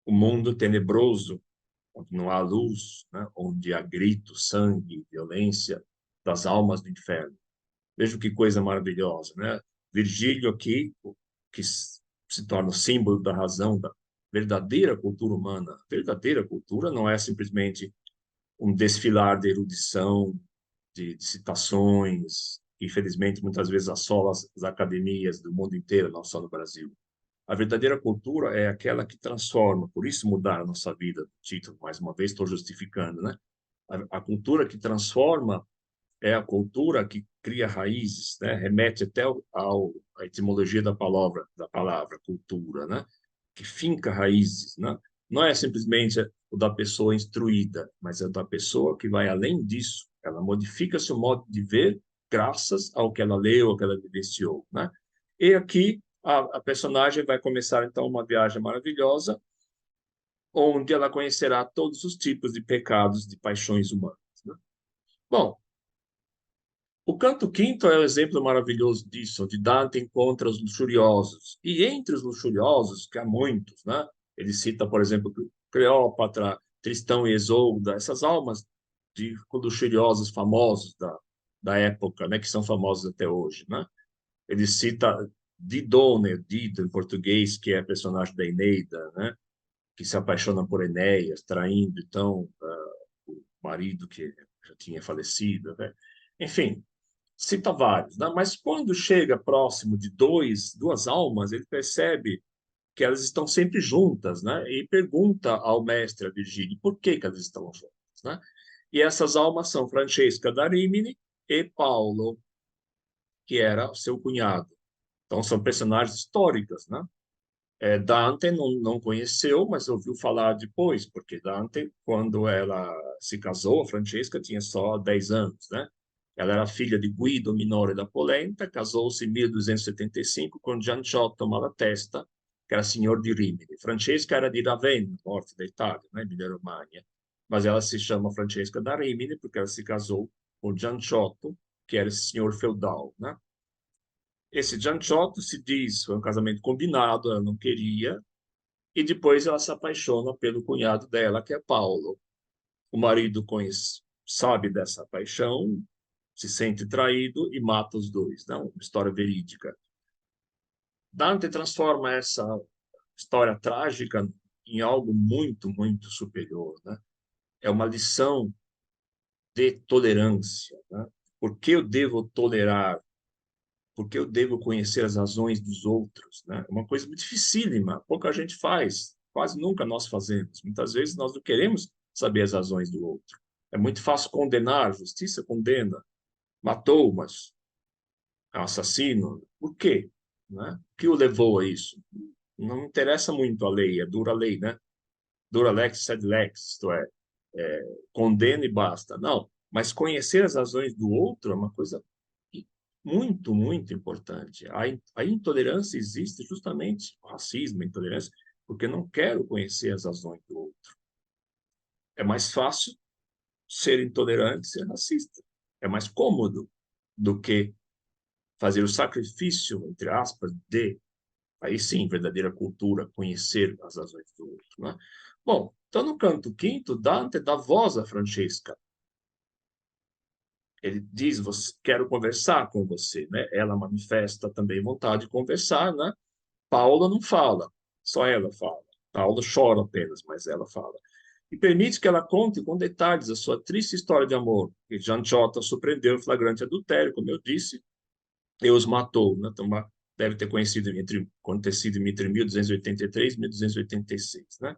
o mundo tenebroso, onde não há luz, né? Onde há grito, sangue, violência das almas do inferno. Veja que coisa maravilhosa, né? Virgílio aqui que se torna o símbolo da razão da verdadeira cultura humana. A verdadeira cultura não é simplesmente um desfilar de erudição, de citações, que infelizmente muitas vezes assola as academias do mundo inteiro, não só no Brasil. A verdadeira cultura é aquela que transforma, por isso mudar a nossa vida, título, mais uma vez estou justificando, né? A cultura que transforma é a cultura que cria raízes, né? Remete até à etimologia da palavra cultura, né? Que finca raízes, né? Não é simplesmente o da pessoa instruída, mas é da pessoa que vai além disso. Ela modifica seu modo de ver graças ao que ela leu, ao que ela vivenciou, né? E aqui a personagem vai começar então uma viagem maravilhosa, onde ela conhecerá todos os tipos de pecados, de paixões humanas, né? Bom, o Canto Quinto é um exemplo maravilhoso disso, onde Dante encontra os luxuriosos. E entre os luxuriosos, que há muitos, né? Ele cita, por exemplo, Cleópatra, Tristão e Isolda, essas almas de luxuriosos famosos da época, né? Que são famosos até hoje, né? Ele cita Dido, né? Dido, em português, que é personagem da Eneida, né? Que se apaixona por Enéas, traindo, então, o marido que já tinha falecido, né? Enfim, cita vários, né? Mas quando chega próximo de duas almas, ele percebe que elas estão sempre juntas, né? E pergunta ao mestre, a Virgílio, por que que elas estão juntas, né? E essas almas são Francesca da Rimini e Paulo, que era seu cunhado. Então, são personagens históricas, né? Dante não conheceu, mas ouviu falar depois, porque Dante, quando ela se casou, a Francesca tinha só 10 anos, né? Ela era filha de Guido Minore da Polenta, casou-se em 1275 com Gianciotto Malatesta, que era senhor de Rimini. Francesca era de Ravenna, norte da Itália, né? Emília-Romagna, mas ela se chama Francesca da Rimini porque ela se casou com Gianciotto, que era esse senhor feudal, né? Esse Gianciotto se diz, foi um casamento combinado, ela não queria, e depois ela se apaixona pelo cunhado dela, que é Paulo. O marido conhece, sabe dessa paixão, se sente traído e mata os dois. Não, uma história verídica. Dante transforma essa história trágica em algo muito, muito superior, né? É uma lição de tolerância, né? Por que eu devo tolerar? Porque eu devo conhecer as razões dos outros, né? É uma coisa muito dificílima, pouca gente faz, quase nunca nós fazemos. Muitas vezes nós não queremos saber as razões do outro. É muito fácil condenar, a justiça condena, matou, mas é um assassino. Por quê? Né? O que o levou a isso? Não interessa muito a lei, é dura lei, né? Dura lex sed lex, isto condena e basta. Não, mas conhecer as razões do outro é uma coisa muito, muito importante. A intolerância existe justamente, o racismo, a intolerância, porque eu não quero conhecer as razões do outro. É mais fácil ser intolerante, ser racista. É mais cômodo do que fazer o sacrifício, entre aspas, aí sim, verdadeira cultura, conhecer as razões do outro, né? Bom, então no canto quinto, Dante dá voz a Francesca. Ele diz, quero conversar com você, né? Ela manifesta também vontade de conversar, né? Paula não fala, só ela fala. Paula chora apenas, mas ela fala. E permite que ela conte com detalhes a sua triste história de amor, que Gianciotto surpreendeu em flagrante adultério, como eu disse, e os matou, né? Então, deve ter acontecido entre 1283 e 1286, né?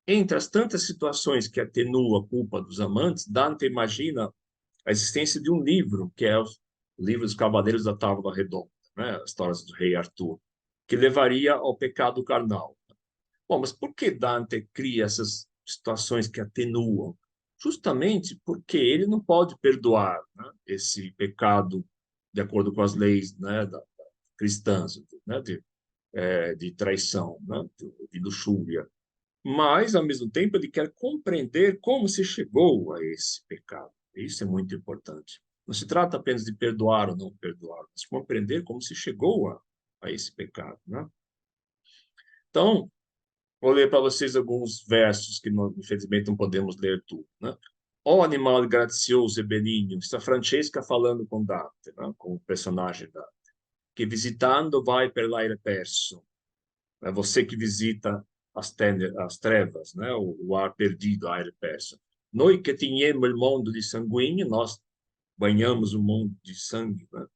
Entre as tantas situações que atenuam a culpa dos amantes, Dante imagina a existência de um livro, que é o livro dos Cavaleiros da Távola Redonda, né? As histórias do rei Arthur, que levaria ao pecado carnal. Bom, mas por que Dante cria essas situações que atenuam? Justamente porque ele não pode perdoar, né, esse pecado de acordo com as leis, né, cristãs, né, de traição, né, de luxúria. Mas, ao mesmo tempo, ele quer compreender como se chegou a esse pecado. Isso é muito importante. Não se trata apenas de perdoar ou não perdoar, mas compreender como se chegou a esse pecado, né? Então, vou ler para vocês alguns versos que, infelizmente, não podemos ler tudo, né? Ó animal gracioso e benigno, está Francesca falando com Dante, né? Com o personagem Dante. que visitando vai per l'aire perso. É você que visita as trevas, né? O ar perdido, aire perso. Noi que tínhamos o mundo de sanguíneo, nós banhamos o mundo de sangue, né?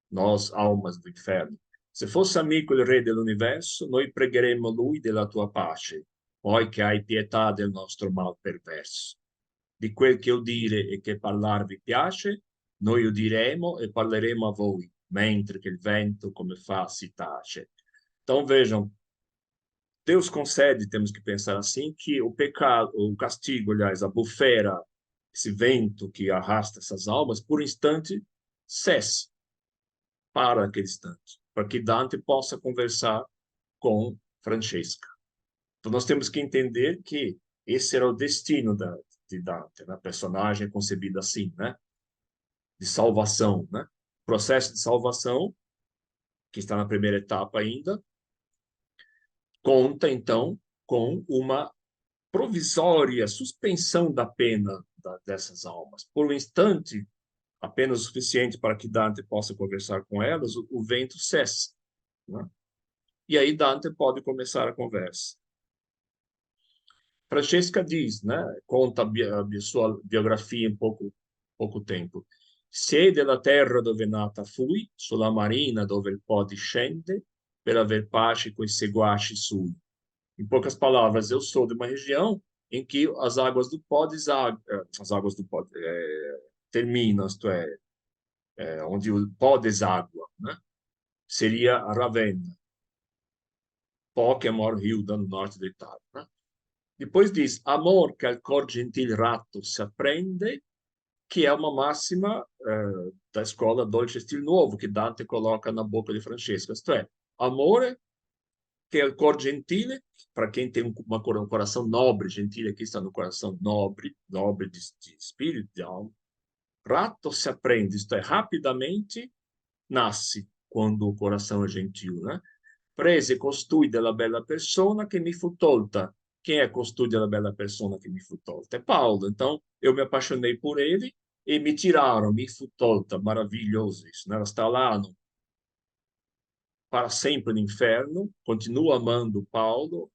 Nós, almas do inferno. Se fosse amico il re dell'universo, noi pregheremmo lui della tua pace, poi che hai pietà del nostro mal perverso. Di quel che udire e che parlar vi piace, noi udiremo e parleremo a voi, mentre che il vento come fa si tace. Então vejam, Deus concede, temos que pensar assim, que o pecado, o castigo, aliás, a bufera, esse vento que arrasta essas almas, por um instante, cesse para aquele instante, para que Dante possa conversar com Francesca. Então nós temos que entender que esse era o destino de Dante, né? Personagem concebido assim, né? De salvação, né? Processo de salvação, que está na primeira etapa ainda, conta então com uma provisória suspensão da pena dessas almas. Por um instante, apenas o suficiente para que Dante possa conversar com elas, o vento cessa, né? E aí Dante pode começar a conversa. Francesca diz, né, conta a sua biografia em pouco tempo. Sei della terra dove nata fui, sulla marina dove il Po discende, per aver pace coi seguaci sui. Em poucas palavras, eu sou de uma região em que as águas do Pó as águas do Pó terminam, isto onde o Pó deságua, né? Seria a Ravenna, Pó que é o maior rio do norte da Itália, né? Depois diz, amor que al cor gentil ratto se apprende, que é uma máxima da escola Dolce Stil Nuovo, que Dante coloca na boca de Francesca. Isto é, amore que é o cor gentile, para quem tem um coração nobre, gentile aqui está no coração nobre, nobre de espírito, de alma. Ratto se aprende, isto é, rapidamente nasce quando o coração é gentil, né? Prese costui della bella persona che mi fu tolta. Quem é costui della bella persona che mi fu tolta? É Paulo. Então, eu me apaixonei por ele e me tiraram, me fu tolta. Maravilhoso isso, né? Ela está lá para sempre no inferno, continua amando Paulo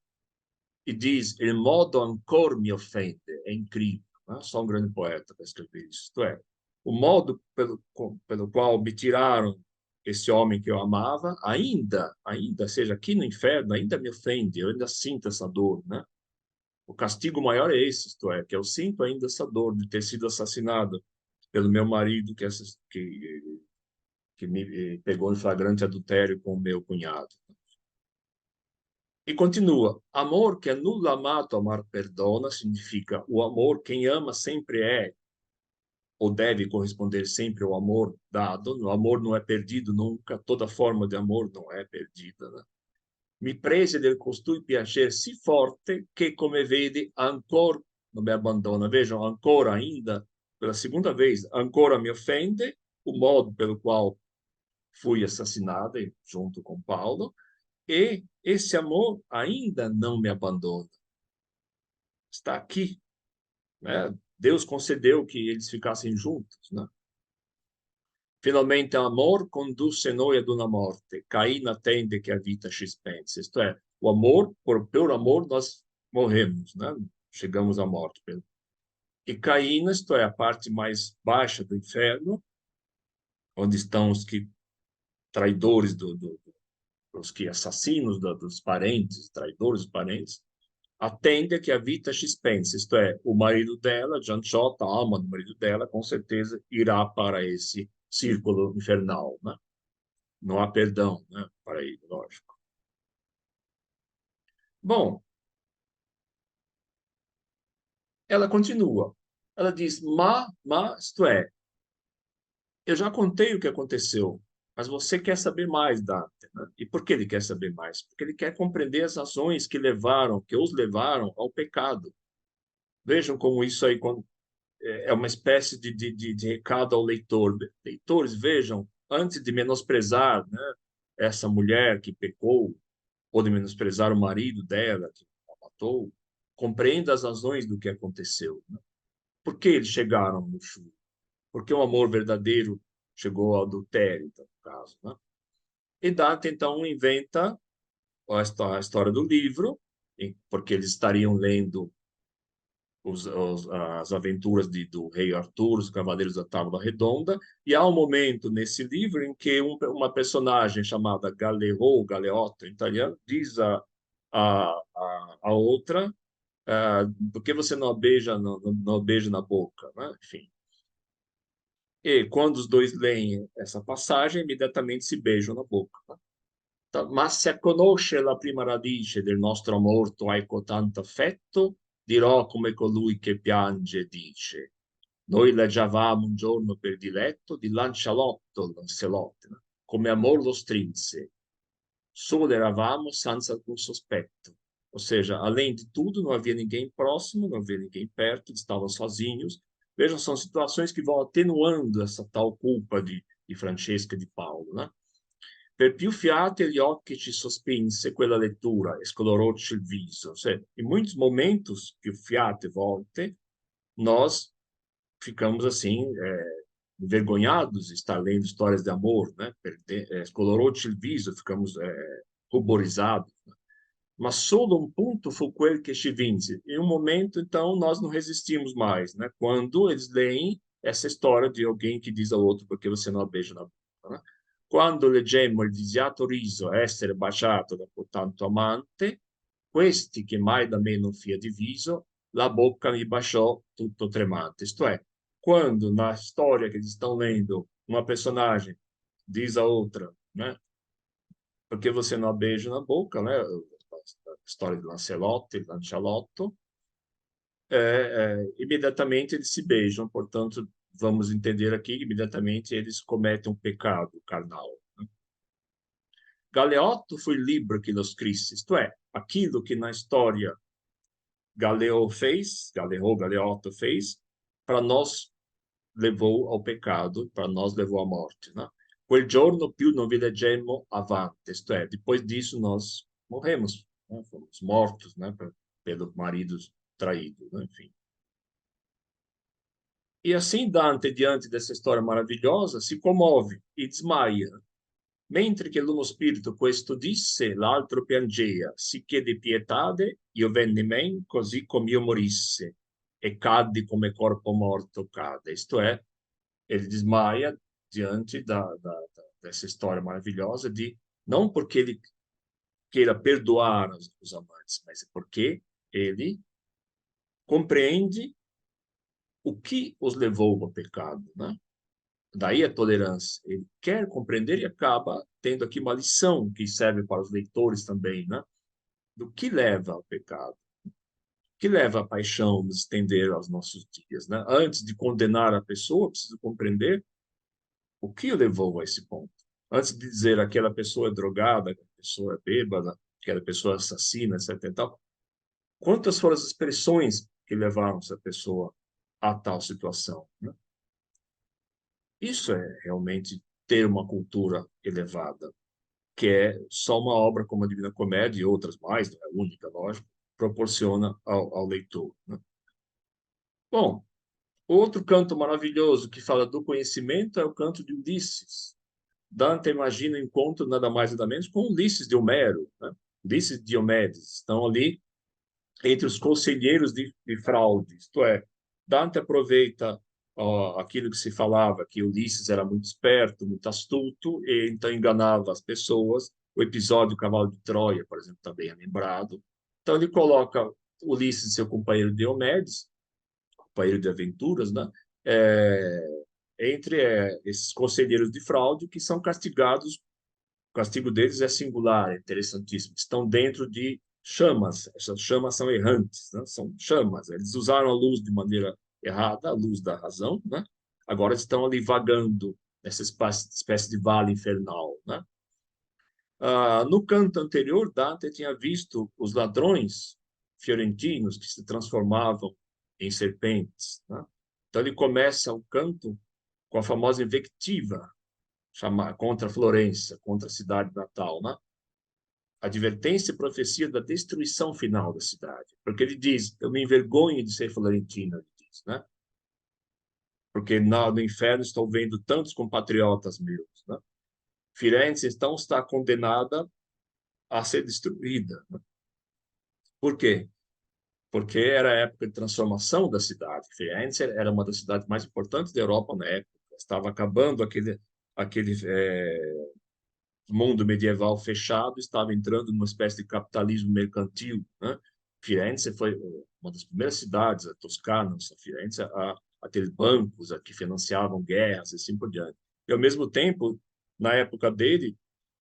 e diz, il modo ancor mi offende. É incrível, né? Só um grande poeta para escrever isso. Isto é, o modo pelo qual me tiraram esse homem que eu amava, ainda, seja aqui no inferno, ainda me ofende, eu ainda sinto essa dor, né? O castigo maior é esse, isto é, que eu sinto ainda essa dor de ter sido assassinado pelo meu marido que me pegou em flagrante adultério com o meu cunhado. E continua, amor que é nulla amato, amar perdona, significa o amor, quem ama sempre é ou deve corresponder sempre ao amor dado. O amor não é perdido nunca, toda forma de amor não é perdida, né? Mi prese del costui piacer si forte che, come vede, ancora non mi abbandona. Vejam, ancora, ainda, pela segunda vez, ancora me ofende o modo pelo qual fui assassinada junto com Paulo, e esse amor ainda não me abandona. Está aqui, né? Deus concedeu que eles ficassem juntos, né? Finalmente, amor conduce noi ad una morte. Caína attende que a vita ci spense. Isto é, o amor, por amor, nós morremos, né? Chegamos à morte. E Caína, isto é, a parte mais baixa do inferno, onde estão os que traidores os que assassinos dos parentes, traidores dos parentes, atende que a vita ci spense, isto é, o marido dela, Gianciotto, a alma do marido dela, com certeza irá para esse círculo infernal, né? Não há perdão, né, para ele, lógico. Bom, ela continua. Ela diz, isto é, eu já contei o que aconteceu, mas você quer saber mais, Dante, né? E por que ele quer saber mais? Porque ele quer compreender as razões que os levaram ao pecado. Vejam como isso aí é uma espécie de recado ao leitor. Leitores, vejam, antes de menosprezar, né, essa mulher que pecou, ou de menosprezar o marido dela, que a matou, compreenda as razões do que aconteceu, né? Por que eles chegaram no chumbo? Porque o amor verdadeiro chegou ao adultério, então, no caso, né? E Dante, então, inventa a história do livro, porque eles estariam lendo as aventuras do rei Arthur, os Cavaleiros da Tábua Redonda, e há um momento nesse livro em que uma personagem chamada Galeotto, em italiano, diz a outra, por que você não a beija, não a beija na boca, né? Enfim. E quando os dois leem essa passagem, imediatamente se beijam na boca, né? Ma se a conoscere la prima radice del nostro amor tu hai cotanto affetto, dirò come colui che piange e dice. Noi leggiavamo un giorno per diletto di Lancialotto, Lancelot, no? Come amor lo strinse. Solo eravamo senza alcun sospetto. Ou seja, além de tudo, não havia ninguém próximo, não havia ninguém perto, eles estavam sozinhos. Vejam, são situações que vão atenuando essa tal culpa de Francesca e de Paulo, né? Per più fiate gli occhi ci sospinse quella lettura e scoloròci il viso. Cioè, em muitos momentos, più fiate volte, nós ficamos assim, envergonhados de estar lendo histórias de amor, né? Scoloròci il viso, ficamos ruborizados. Né? Mas solo um ponto fu quel que ci vinse. Em um momento, então, nós não resistimos mais, né? Quando eles leem essa história de alguém que diz ao outro porque você não a beija na boca, né? Quando leggemmo il viziato riso essere baciato da tanto amante, questi che mai da me non fia diviso, la bocca mi baciò tutto tremante. Isto é, quando na história que eles estão lendo, uma personagem diz a outra, né? Porque você não a beija na boca, né? A história de Lancelot, Lancialotto, imediatamente eles se beijam, portanto, vamos entender aqui que imediatamente eles cometem um pecado carnal. Né? Galeotto foi livro que nos Cristo, isto é, aquilo que na história Galeotto fez, para nós levou ao pecado, para nós levou à morte. Né? Quel giorno più non vi leggemmo avanti, isto é, depois disso nós morremos, né? Fomos mortos, né? Pelo marido traído, né? Enfim. E assim Dante, diante dessa história maravilhosa, se comove e desmaia. Mentre che l'uno spirito questo disse, l'altro piangea, sicché di pietade io venni men così come io morisse, e caddi come corpo morto cade. Isto é, ele desmaia diante dessa história maravilhosa de não porque ele queira perdoar os amantes, mas é porque ele compreende o que os levou ao pecado, né? Daí a tolerância. Ele quer compreender e acaba tendo aqui uma lição que serve para os leitores também, né? Do que leva ao pecado, o que leva à paixão nos estender aos nossos dias, né? Antes de condenar a pessoa, preciso compreender o que o levou a esse ponto. Antes de dizer aquela pessoa é drogada, aquela pessoa é bêbada, aquela pessoa é assassina, etc. E tal, quantas foram as expressões que levaram essa pessoa a tal situação, né? Isso é realmente ter uma cultura elevada, que é só uma obra como a Divina Comédia e outras mais, não é única, lógico, proporciona ao leitor. Né? Bom, outro canto maravilhoso que fala do conhecimento é o canto de Ulisses. Dante imagina o encontro nada mais nada menos com Ulisses de Homero, né? Ulisses de Diomedes, estão ali entre os conselheiros de fraude, isto é, Dante aproveita aquilo que se falava, que Ulisses era muito esperto, muito astuto, e então enganava as pessoas. O episódio do Cavalo de Troia, por exemplo, também é lembrado. Então ele coloca Ulisses, seu companheiro Diomedes, companheiro de aventuras, né? Entre esses conselheiros de fraude que são castigados. O castigo deles é singular, é interessantíssimo. Estão dentro de chamas. Essas chamas são errantes, né? São chamas. Eles usaram a luz de maneira errada, a luz da razão, né? Agora estão ali vagando nessa espécie de vale infernal, né? No canto anterior, Dante tinha visto os ladrões fiorentinos que se transformavam em serpentes, né? Então ele começa o canto com a famosa invectiva contra Florença, contra a cidade natal, né? Advertência e profecia da destruição final da cidade. Porque ele diz, eu me envergonho de ser florentino, ele diz, né? Porque no inferno estou vendo tantos compatriotas meus, né? Firenze, então, está condenada a ser destruída. Por quê? Porque era a época de transformação da cidade. Firenze era uma das cidades mais importantes da Europa na época. Estava acabando aquele mundo medieval fechado, estava entrando numa espécie de capitalismo mercantil, né? Firenze foi uma das primeiras cidades, a Toscana, a Firenze, a ter bancos que financiavam guerras e assim por diante. E, ao mesmo tempo, na época dele,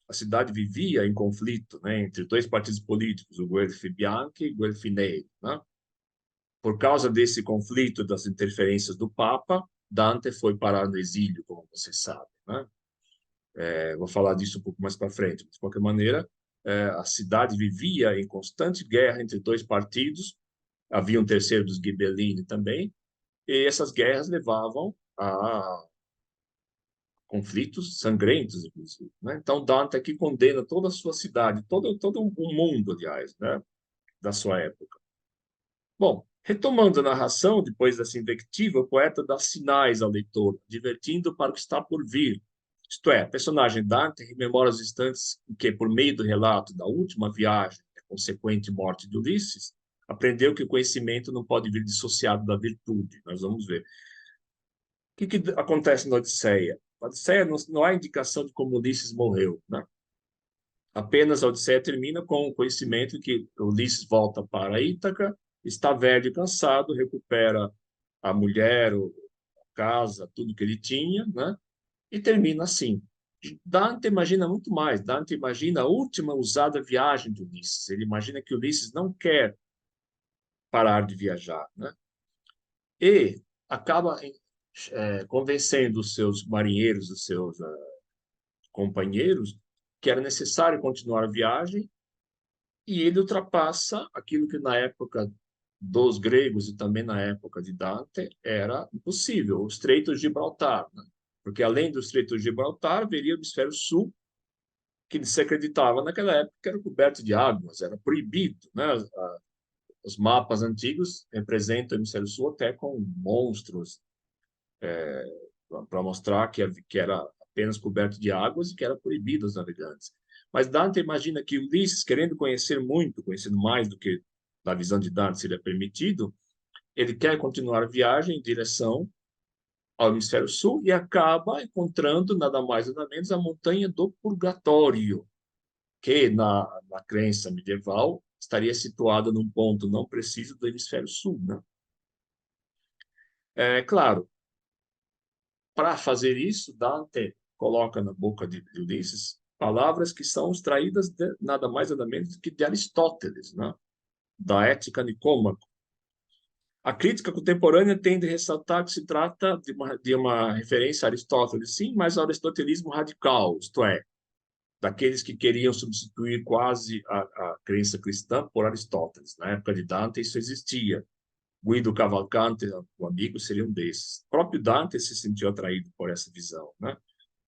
a cidade vivia em conflito, né, entre dois partidos políticos, o Guelfi Bianchi e o Guelfi Neri, né? Por causa desse conflito, das interferências do Papa, Dante foi parar no exílio, como você sabe, né? Vou falar disso um pouco mais para frente. Mas, de qualquer maneira, a cidade vivia em constante guerra entre dois partidos. Havia um terceiro dos Ghibellini também. E essas guerras levavam a conflitos sangrentos, inclusive, né? Então, Dante aqui condena toda a sua cidade, todo um mundo, aliás, né, da sua época. Bom, retomando a narração, depois dessa invectiva, o poeta dá sinais ao leitor, divertindo para o que está por vir. Isto é, a personagem Dante rememora os instantes em que, por meio do relato da última viagem, a consequente morte de Ulisses, aprendeu que o conhecimento não pode vir dissociado da virtude. Nós vamos ver. O que acontece na Odisseia? Na Odisseia não há indicação de como Ulisses morreu, né? Apenas a Odisseia termina com o conhecimento que Ulisses volta para Ítaca, está velho e cansado, recupera a mulher, a casa, tudo que ele tinha, né? E termina assim. Dante imagina muito mais. Dante imagina a última usada viagem de Ulisses. Ele imagina que Ulisses não quer parar de viajar, né? E acaba convencendo os seus marinheiros, os seus companheiros, que era necessário continuar a viagem, e ele ultrapassa aquilo que na época dos gregos e também na época de Dante era impossível, o Estreito de Gibraltar, né? Porque além do Estreito de Gibraltar, haveria o hemisfério sul, que se acreditava naquela época que era coberto de águas, era proibido, né? Os mapas antigos representam o hemisfério sul até com monstros, para mostrar que era apenas coberto de águas e que era proibido aos navegantes. Mas Dante imagina que Ulisses, querendo conhecer muito, conhecendo mais do que na visão de Dante seria permitido, ele quer continuar a viagem em direção ao hemisfério sul e acaba encontrando nada mais nada menos a montanha do Purgatório, que na crença medieval estaria situada num ponto não preciso do hemisfério sul, né? É claro, para fazer isso, Dante coloca na boca de Ulisses palavras que são extraídas de nada mais nada menos que de Aristóteles, né? Da Ética Nicômaco. A crítica contemporânea tende a ressaltar que se trata de uma referência a Aristóteles, sim, mas ao aristotelismo radical, isto é, daqueles que queriam substituir quase a crença cristã por Aristóteles. Na época de Dante, isso existia. Guido Cavalcanti, o amigo, seria um desses. O próprio Dante se sentiu atraído por essa visão, né?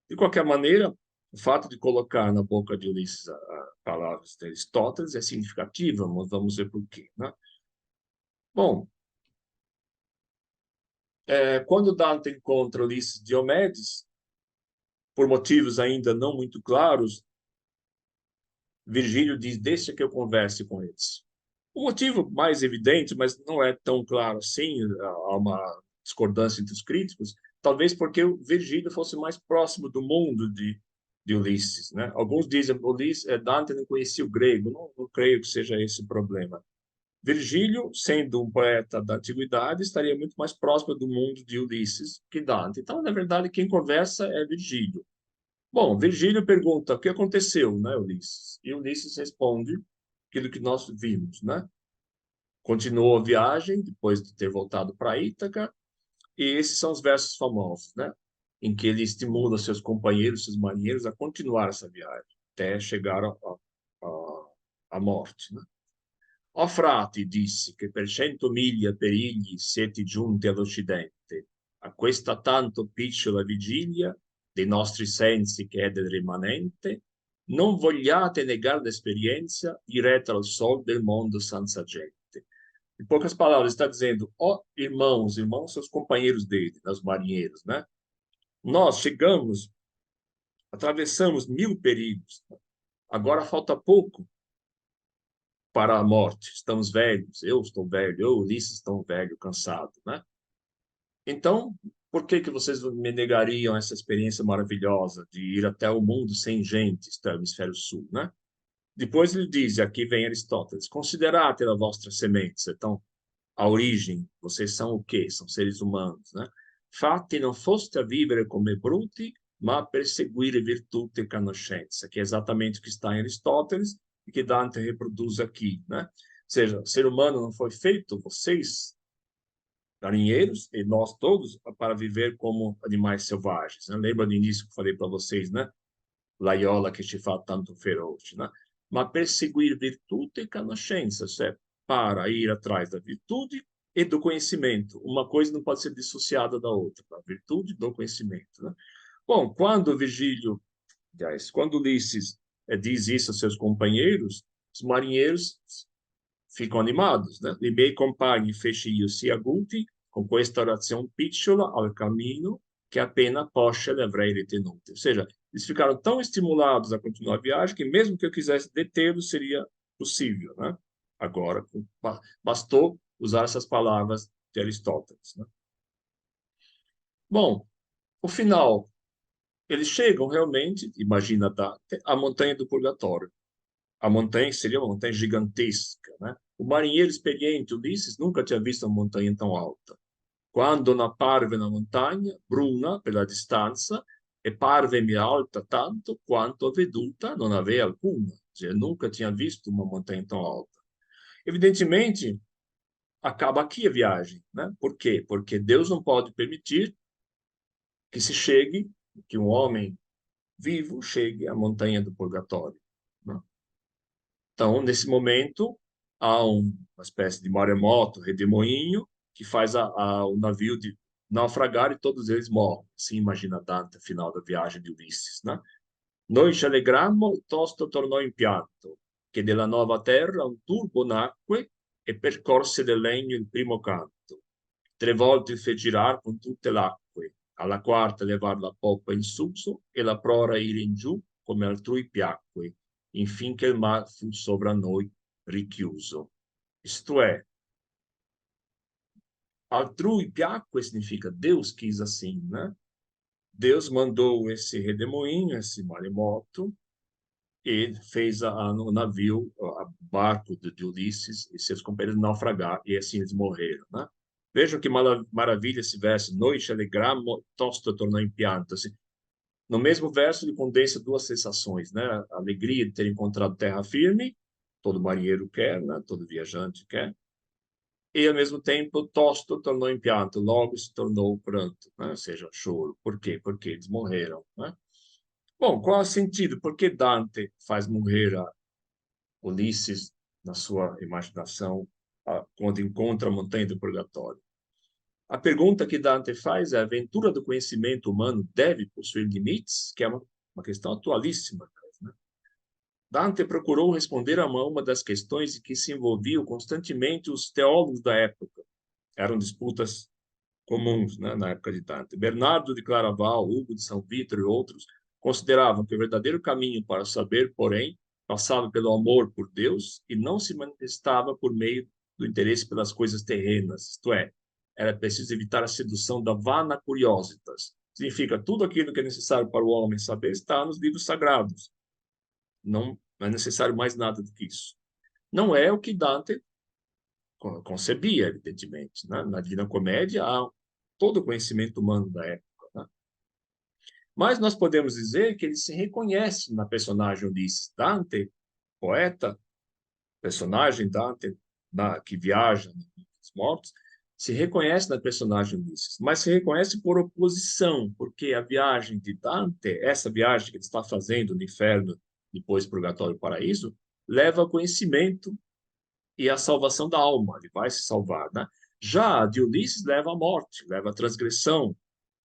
De qualquer maneira, o fato de colocar na boca de Ulisses a palavras de Aristóteles é significativo, mas vamos ver por quê, né? Bom, quando Dante encontra Ulisses e Diomedes, por motivos ainda não muito claros, Virgílio diz: deixa que eu converse com eles. O motivo mais evidente, mas não é tão claro assim, há uma discordância entre os críticos, talvez porque o Virgílio fosse mais próximo do mundo de Ulisses, né? Alguns dizem que Dante não conhecia o grego, não creio que seja esse o problema. Virgílio, sendo um poeta da antiguidade, estaria muito mais próximo do mundo de Ulisses que Dante. Então, na verdade, quem conversa é Virgílio. Bom, Virgílio pergunta: o que aconteceu, né, Ulisses? E Ulisses responde aquilo que nós vimos, né? Continuou a viagem depois de ter voltado para Ítaca, e esses são os versos famosos, né? Em que ele estimula seus companheiros, seus marinheiros, a continuar essa viagem até chegar à morte, né? Ó frati, disse, che per 100 miglia perigli siete giunti all'Occidente, a questa tanto picciola vigilia dei nostri sensi che è del rimanente, non vogliate negar l'esperienza diretta al sol del mondo senza gente. Em poucas palavras, está dizendo, ó irmãos, irmãos, seus companheiros dele, os marinheiros, né? Nós chegamos Atravessamos 1000 perigos. Agora falta pouco para a morte. Estamos velhos. Eu estou velho. Eu, Ulisses, estou velho, cansado, né? Então, por que que vocês me negariam essa experiência maravilhosa de ir até o mundo sem gente, isto é, o hemisfério sul, né? Depois ele diz, e aqui vem Aristóteles, considerate a vossa semente. Então, a origem, vocês são o quê? São seres humanos, né? Fatti non foste a vivere come bruti, ma a perseguire virtute e conoscenza, que é exatamente o que está em Aristóteles e que Dante reproduz aqui, né? Ou seja, o ser humano não foi feito, vocês, marinheiros, e nós todos, para viver como animais selvagens, né? Lembra do início que eu falei para vocês, né? Laiola che ci fa tanto feroce, né? Ma perseguir virtute e conoscenza, cioè para ir atrás da virtude e do conhecimento. Uma coisa não pode ser dissociada da outra, a virtude do conhecimento, né? Bom, quando Virgílio, aliás, quando Ulisses diz isso aos seus companheiros, os marinheiros ficam animados, né? I miei compagni feci io sia guti con questa orazione picciola al cammino que appena poscia le avrei ritenute. Ou seja, eles ficaram tão estimulados a continuar a viagem que mesmo que eu quisesse detê-los seria possível, né? Agora, bastou usar essas palavras de Aristóteles, né? Bom, o final, eles chegam realmente, imagina Dante, à montanha do Purgatório. A montanha seria uma montanha gigantesca, né? O marinheiro experiente Ulisses nunca tinha visto uma montanha tão alta. Quando apparve na montagna, bruna per la distanza, e parve-me alta tanto quanto veduta non aveva alcuna. Cioè, nunca tinha visto uma montanha tão alta. Evidentemente, acaba aqui a viagem, né? Por quê? Porque Deus não pode permitir que se chegue, que um homem vivo chegue à montanha do purgatório, né? Então, nesse momento, há uma espécie de maremoto, redemoinho, que faz o navio de naufragar e todos eles morrem. Assim imagina Dante, final da viagem de Ulisses, né? Noi ci allegrammo, tosto tornò in pianto, che della nuova terra un turbo nacque e percorse del legno il primo canto. 3 volte il fe girar con tutte l'acque, alla quarta levar la poppa in suso e la prora ir in giù come altrui piacque, infin che il mar fu sopra noi richiuso. Isto é, altrui piacque significa Deus quis assim, né? Deus mandou esse redemoinho, esse maremoto, e fez o navio, o barco de Ulisses e seus companheiros naufragar, e assim eles morreram, né? Vejam que maravilha esse verso, noite alegramo, tosto tornou em pianto. Assim, no mesmo verso ele condensa duas sensações, né? A alegria de ter encontrado terra firme, todo marinheiro quer, né? Todo viajante quer, e ao mesmo tempo tosto tornou em pianto, logo se tornou pranto, né? Ou seja, choro. Por quê? Porque eles morreram, né? Bom, qual é o sentido? Por que Dante faz morrer a Ulisses na sua imaginação quando encontra a montanha do purgatório? A pergunta que Dante faz é: a aventura do conhecimento humano deve possuir limites? Que é uma questão atualíssima, né? Dante procurou responder a uma das questões em que se envolviam constantemente os teólogos da época. Eram disputas comuns, né, na época de Dante. Bernardo de Claraval, Hugo de São Vítor e outros consideravam que o verdadeiro caminho para saber, porém, passava pelo amor por Deus e não se manifestava por meio do interesse pelas coisas terrenas, isto é, era preciso evitar a sedução da vana curiositas. Significa, tudo aquilo que é necessário para o homem saber está nos livros sagrados. Não é necessário mais nada do que isso. Não é o que Dante concebia, evidentemente, né? Na Divina Comédia há todo o conhecimento humano da época, né? Mas nós podemos dizer que ele se reconhece na personagem Ulisses. Dante, poeta, personagem Dante, que viaja nos mortos, se reconhece na personagem Ulisses, mas se reconhece por oposição, porque a viagem de Dante, essa viagem que ele está fazendo no inferno, depois purgatório e paraíso, leva ao conhecimento e a salvação da alma, ele vai se salvar, né? Já a de Ulisses leva à morte, leva à transgressão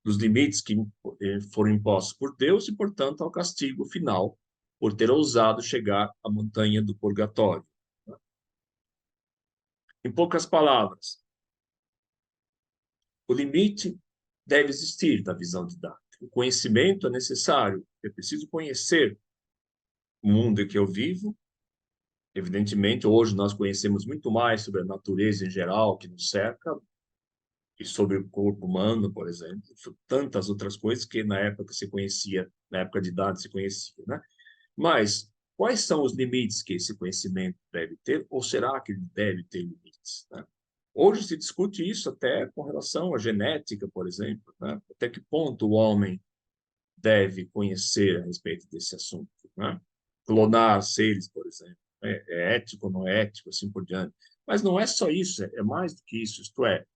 dos limites que foram impostos por Deus e, portanto, ao castigo final por ter ousado chegar à montanha do purgatório. Em poucas palavras, o limite deve existir na visão de Dante. O conhecimento é necessário, Eu preciso conhecer o mundo em que eu vivo. Evidentemente, hoje nós conhecemos muito mais sobre a natureza em geral que nos cerca, e sobre o corpo humano, por exemplo, tantas outras coisas que na época se conhecia, na época de Dante se conhecia, né? Mas quais são os limites que esse conhecimento deve ter, ou será que ele deve ter limites, né? Hoje se discute isso até com relação à genética, por exemplo, né? Até que ponto o homem deve conhecer a respeito desse assunto, né? Clonar seres, por exemplo, é ético ou não é ético, assim por diante. Mas não é só isso, é mais do que isso, isto é,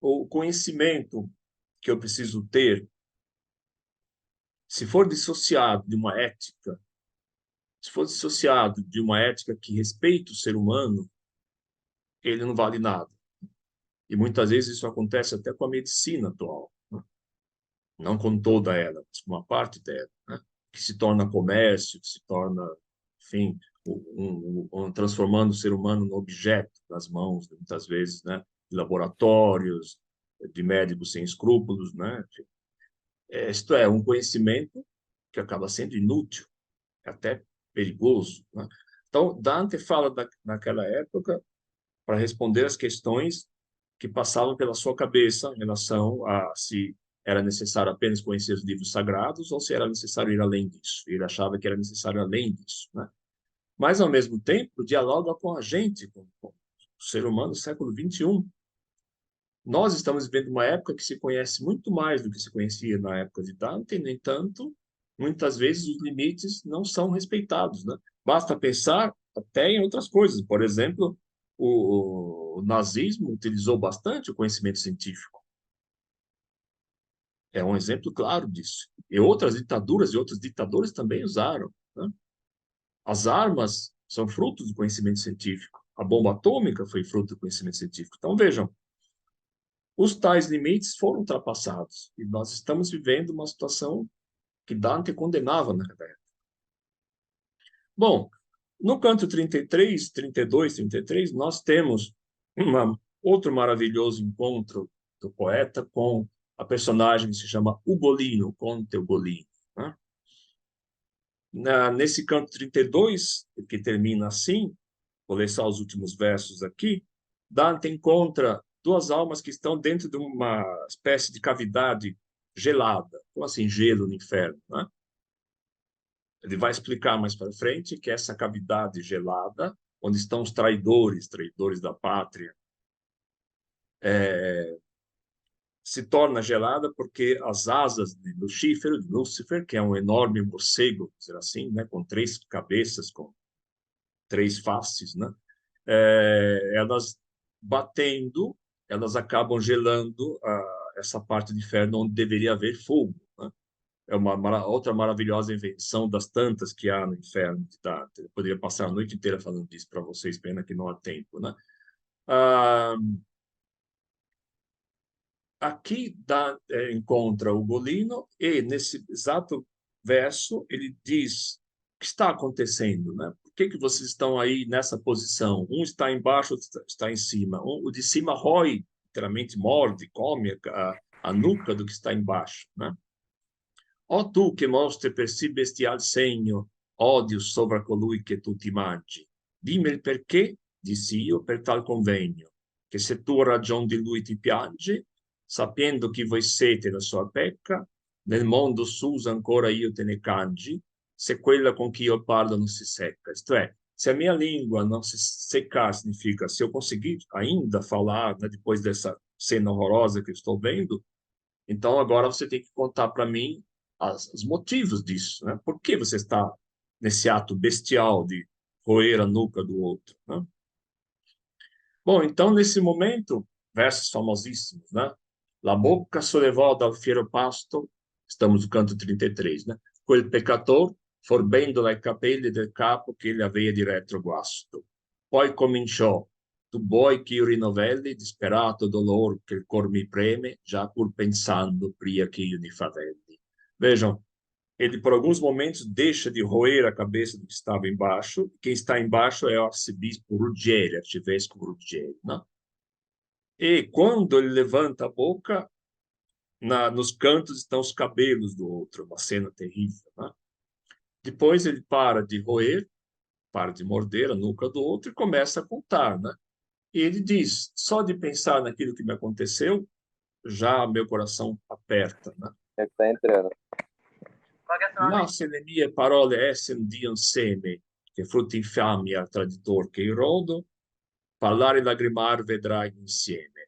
o conhecimento que eu preciso ter, se for dissociado de uma ética, se for dissociado de uma ética que respeita o ser humano, ele não vale nada. E muitas vezes isso acontece até com a medicina atual, né? Não com toda ela, mas com uma parte dela, né? Que se torna comércio, que se torna, enfim, transformando o ser humano no objeto nas mãos, muitas vezes, né? De laboratórios, de médicos sem escrúpulos, né? Isto é, um conhecimento que acaba sendo inútil, até perigoso, né? Então, Dante fala naquela época para responder às questões que passavam pela sua cabeça em relação a se era necessário apenas conhecer os livros sagrados ou se era necessário ir além disso. Ele achava que era necessário além disso, né? Mas, ao mesmo tempo, dialoga com a gente, com o ser humano do século XXI. Nós estamos vivendo uma época que se conhece muito mais do que se conhecia na época de Dante, no entanto, muitas vezes os limites não são respeitados, né? Basta pensar até em outras coisas. Por exemplo, o nazismo utilizou bastante o conhecimento científico. É um exemplo claro disso. E outras ditaduras e outros ditadores também usaram, né? As armas são fruto do conhecimento científico. A bomba atômica foi fruto do conhecimento científico. Então, vejam, os tais limites foram ultrapassados e nós estamos vivendo uma situação que Dante condenava na época. Bom, no canto 33, 32, 33, nós temos outro maravilhoso encontro do poeta com a personagem que se chama Ugolino, Conte Ugolino, né? Nesse canto 32, que termina assim, vou ler só os últimos versos aqui, Dante encontra duas almas que estão dentro de uma espécie de cavidade gelada. Como assim, gelo no inferno, né? Ele vai explicar mais para frente que essa cavidade gelada, onde estão os traidores, traidores da pátria, se torna gelada porque as asas de Lucífero, de Lúcifer, que é um enorme morcego, dizer assim, né, com três cabeças, com três faces, né, elas batendo, elas acabam gelando essa parte do inferno onde deveria haver fogo, né? É uma outra maravilhosa invenção das tantas que há no inferno de Dante. Eu poderia passar a noite inteira falando disso para vocês, pena que não há tempo, né? Ah, aqui encontra o Golino e nesse exato verso ele diz o que está acontecendo, né? Por que vocês estão aí nessa posição? Um está embaixo, outro está em cima. O de cima rói, literalmente morde, come a nuca do que está embaixo, né? Ó tu che mostri per sì bestial segno odio sovra colui che tu ti mangi, dimmi il perché, dissi io, per tal convegno, che se tu a ragion di lui ti piangi, sapendo chi voi siete la sua pecca, nel mondo s'usa ancora io te ne cangi, se quella con chi io parlo non si secca. Isto é, se a minha língua não se secar, significa se eu conseguir ainda falar, né, depois dessa cena horrorosa que eu estou vendo, então agora você tem que contar para mim os motivos disso, né? Por que você está nesse ato bestial de roer a nuca do outro, né? Bom, então nesse momento, versos famosíssimos, né? La bocca sollevò dal fiero pasto, estamos no canto 33, né? Quel peccator, forbendola i capelli del capo che gli aveva di retro guasto. Poi cominciò, tu vuoi che io rinovelli, disperato dolor che il cor mi preme, già pur pensando pria che io ne favelli. Vejam, ele por alguns momentos deixa de roer a cabeça do que estava embaixo. Quem está embaixo é o arcebispo Ruggieri, arcivescovo Ruggieri, né? E quando ele levanta a boca, nos cantos estão os cabelos do outro, uma cena terrível, né? Depois ele para de roer, para de morder a nuca do outro e começa a contar, né? E ele diz: só de pensar naquilo que me aconteceu, já meu coração aperta, né? É que tá entrando. Ma se le mie parole essen Dio seme, che frutti infami al traditor che irrodo, parlare e lagrimar vedrai insieme.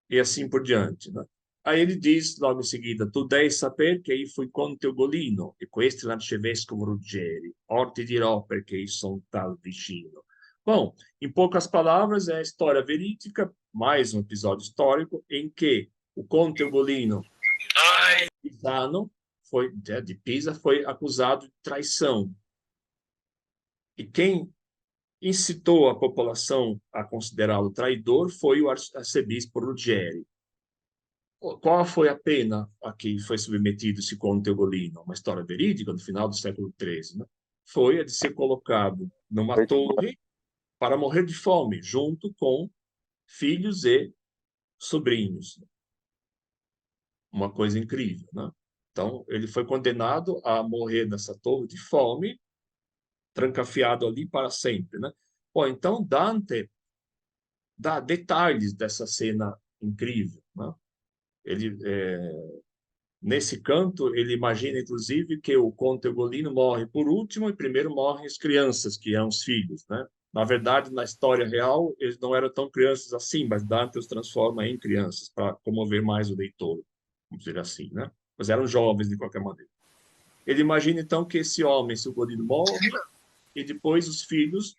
E assim por diante, né? Aí ele diz logo em seguida: tu devi saper che io fui conte Ugolino e questo l'arcivescovo Ruggeri. Or ti dirò perché io sono tal vicino. Bom, em poucas palavras, é a história verídica, mais um episódio histórico, em que o conde Ugolino Pisano de Pisa foi acusado de traição. E quem incitou a população a considerá-lo traidor foi o arcebispo Ruggieri. Qual foi a pena a que foi submetido esse conde Ugolino? Uma história verídica, no final do século XIII, né? Foi a de ser colocado numa torre para morrer de fome, junto com filhos e sobrinhos. Uma coisa incrível, né? Então, ele foi condenado a morrer nessa torre de fome, trancafiado ali para sempre, né? Bom, então Dante dá detalhes dessa cena incrível, né? Ele, nesse canto, ele imagina, inclusive, que o conde Ugolino morre por último e primeiro morrem as crianças, que eram os filhos, né? Na verdade, na história real, eles não eram tão crianças assim, mas Dante os transforma em crianças para comover mais o leitor, vamos dizer assim, né? Mas eram jovens de qualquer maneira. Ele imagina, então, que esse homem, esse Ugolino, morre e depois os filhos,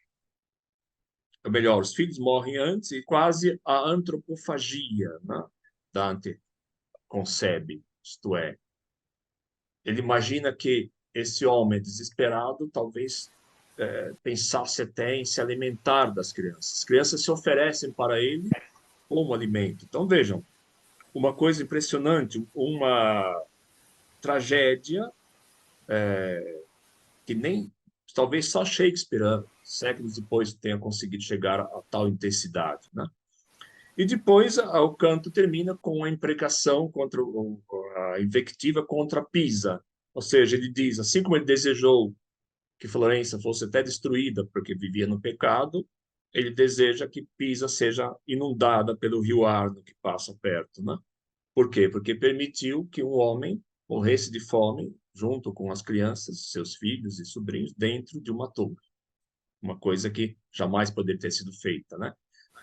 ou melhor, os filhos morrem antes e quase a antropofagia, né? Dante concebe, isto é, ele imagina que esse homem desesperado talvez pensasse até em se alimentar das crianças. As crianças se oferecem para ele como alimento. Então, vejam, uma coisa impressionante, uma tragédia que nem talvez só Shakespeare, séculos depois, tenha conseguido chegar a tal intensidade, né? E depois o canto termina com a imprecação contra a invectiva contra Pisa. Ou seja, ele diz, assim como ele desejou que Florença fosse até destruída porque vivia no pecado, ele deseja que Pisa seja inundada pelo rio Arno que passa perto, né? Por quê? Porque permitiu que um homem morresse de fome junto com as crianças, seus filhos e sobrinhos, dentro de uma torre. Uma coisa que jamais poderia ter sido feita, né?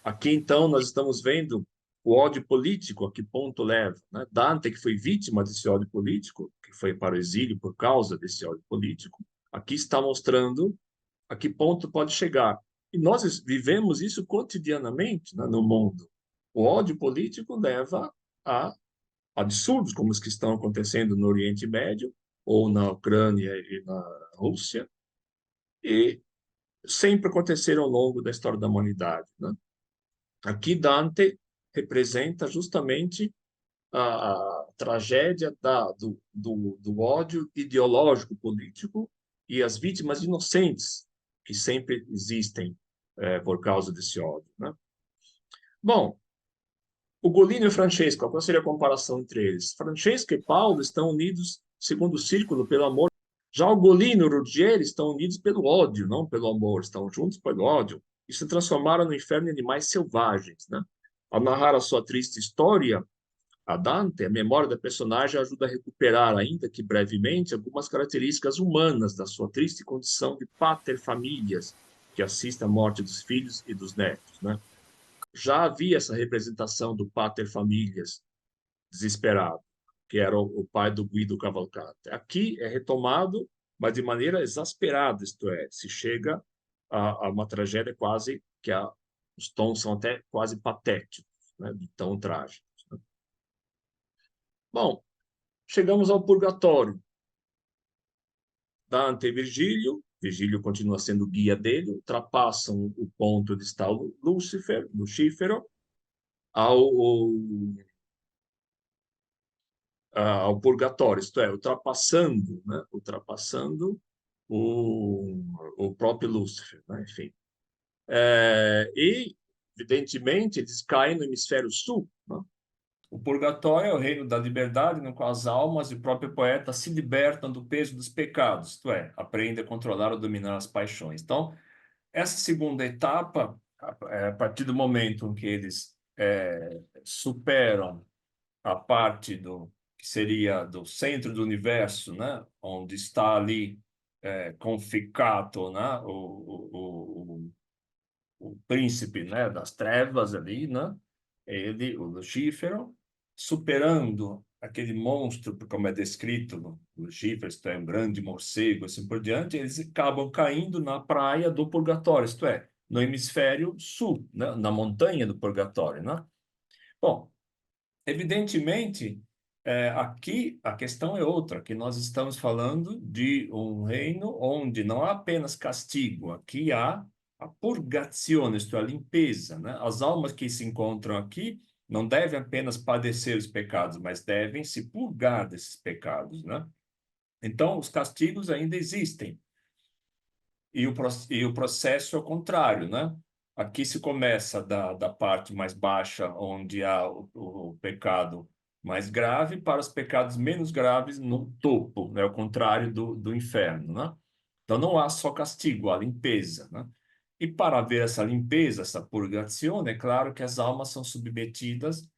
Aqui, então, nós estamos vendo o ódio político, a que ponto leva, né? Dante, que foi vítima desse ódio político, que foi para o exílio por causa desse ódio político, aqui está mostrando a que ponto pode chegar. E nós vivemos isso cotidianamente, né, no mundo. O ódio político leva a absurdos como os que estão acontecendo no Oriente Médio, ou na Ucrânia e na Rússia, e sempre aconteceram ao longo da história da humanidade, né? Aqui Dante representa justamente a tragédia do ódio ideológico político e as vítimas inocentes que sempre existem por causa desse ódio, né? Bom, Ugolino e Francesco, qual seria a comparação entre eles? Francesco e Paulo estão unidos segundo o círculo pelo amor. Já Ugolino e Ruggieri estão unidos pelo ódio, não pelo amor, estão juntos pelo ódio. E se transformaram no inferno em animais selvagens, né? Ao narrar a sua triste história, a Dante, a memória da personagem ajuda a recuperar, ainda que brevemente, algumas características humanas da sua triste condição de pater familias, que assiste à morte dos filhos e dos netos, né? Já havia essa representação do pater familias desesperado, que era o pai do Guido Cavalcanti. Aqui é retomado, mas de maneira exasperada, isto é, se chega a uma tragédia quase que os tons são até quase patéticos, né, de tão trágicos, né? Bom, chegamos ao purgatório. Dante e Virgílio, Virgílio continua sendo o guia dele, ultrapassam o ponto de estar Lúcifer, Lucífero, ao purgatório, isto é, ultrapassando, né? Ultrapassando o próprio Lúcifer, né? Enfim. E, evidentemente, eles caem no hemisfério sul, né? O purgatório é o reino da liberdade, no qual as almas e o próprio poeta se libertam do peso dos pecados, isto é, aprendem a controlar ou dominar as paixões. Então, essa segunda etapa, a partir do momento em que eles superam a parte que seria do centro do universo, né, onde está ali conficato, né, o príncipe, né, das trevas ali, né, ele, o Lucífero, superando aquele monstro, como é descrito no Lucífero, isto é, um grande morcego, assim por diante, eles acabam caindo na praia do purgatório, isto é, no hemisfério sul, né, na montanha do purgatório, né? Bom, evidentemente, aqui a questão é outra, que nós estamos falando de um reino onde não há apenas castigo, aqui há a purgazione, isto é, a limpeza, né? As almas que se encontram aqui não devem apenas padecer os pecados, mas devem se purgar desses pecados, né? Então, os castigos ainda existem. E o processo é o contrário, né? Aqui se começa da parte mais baixa, onde há o pecado mais grave, para os pecados menos graves no topo, né? O contrário do inferno, né? Então não há só castigo, há limpeza, né? E para haver essa limpeza, essa purgação, é claro que as almas são submetidas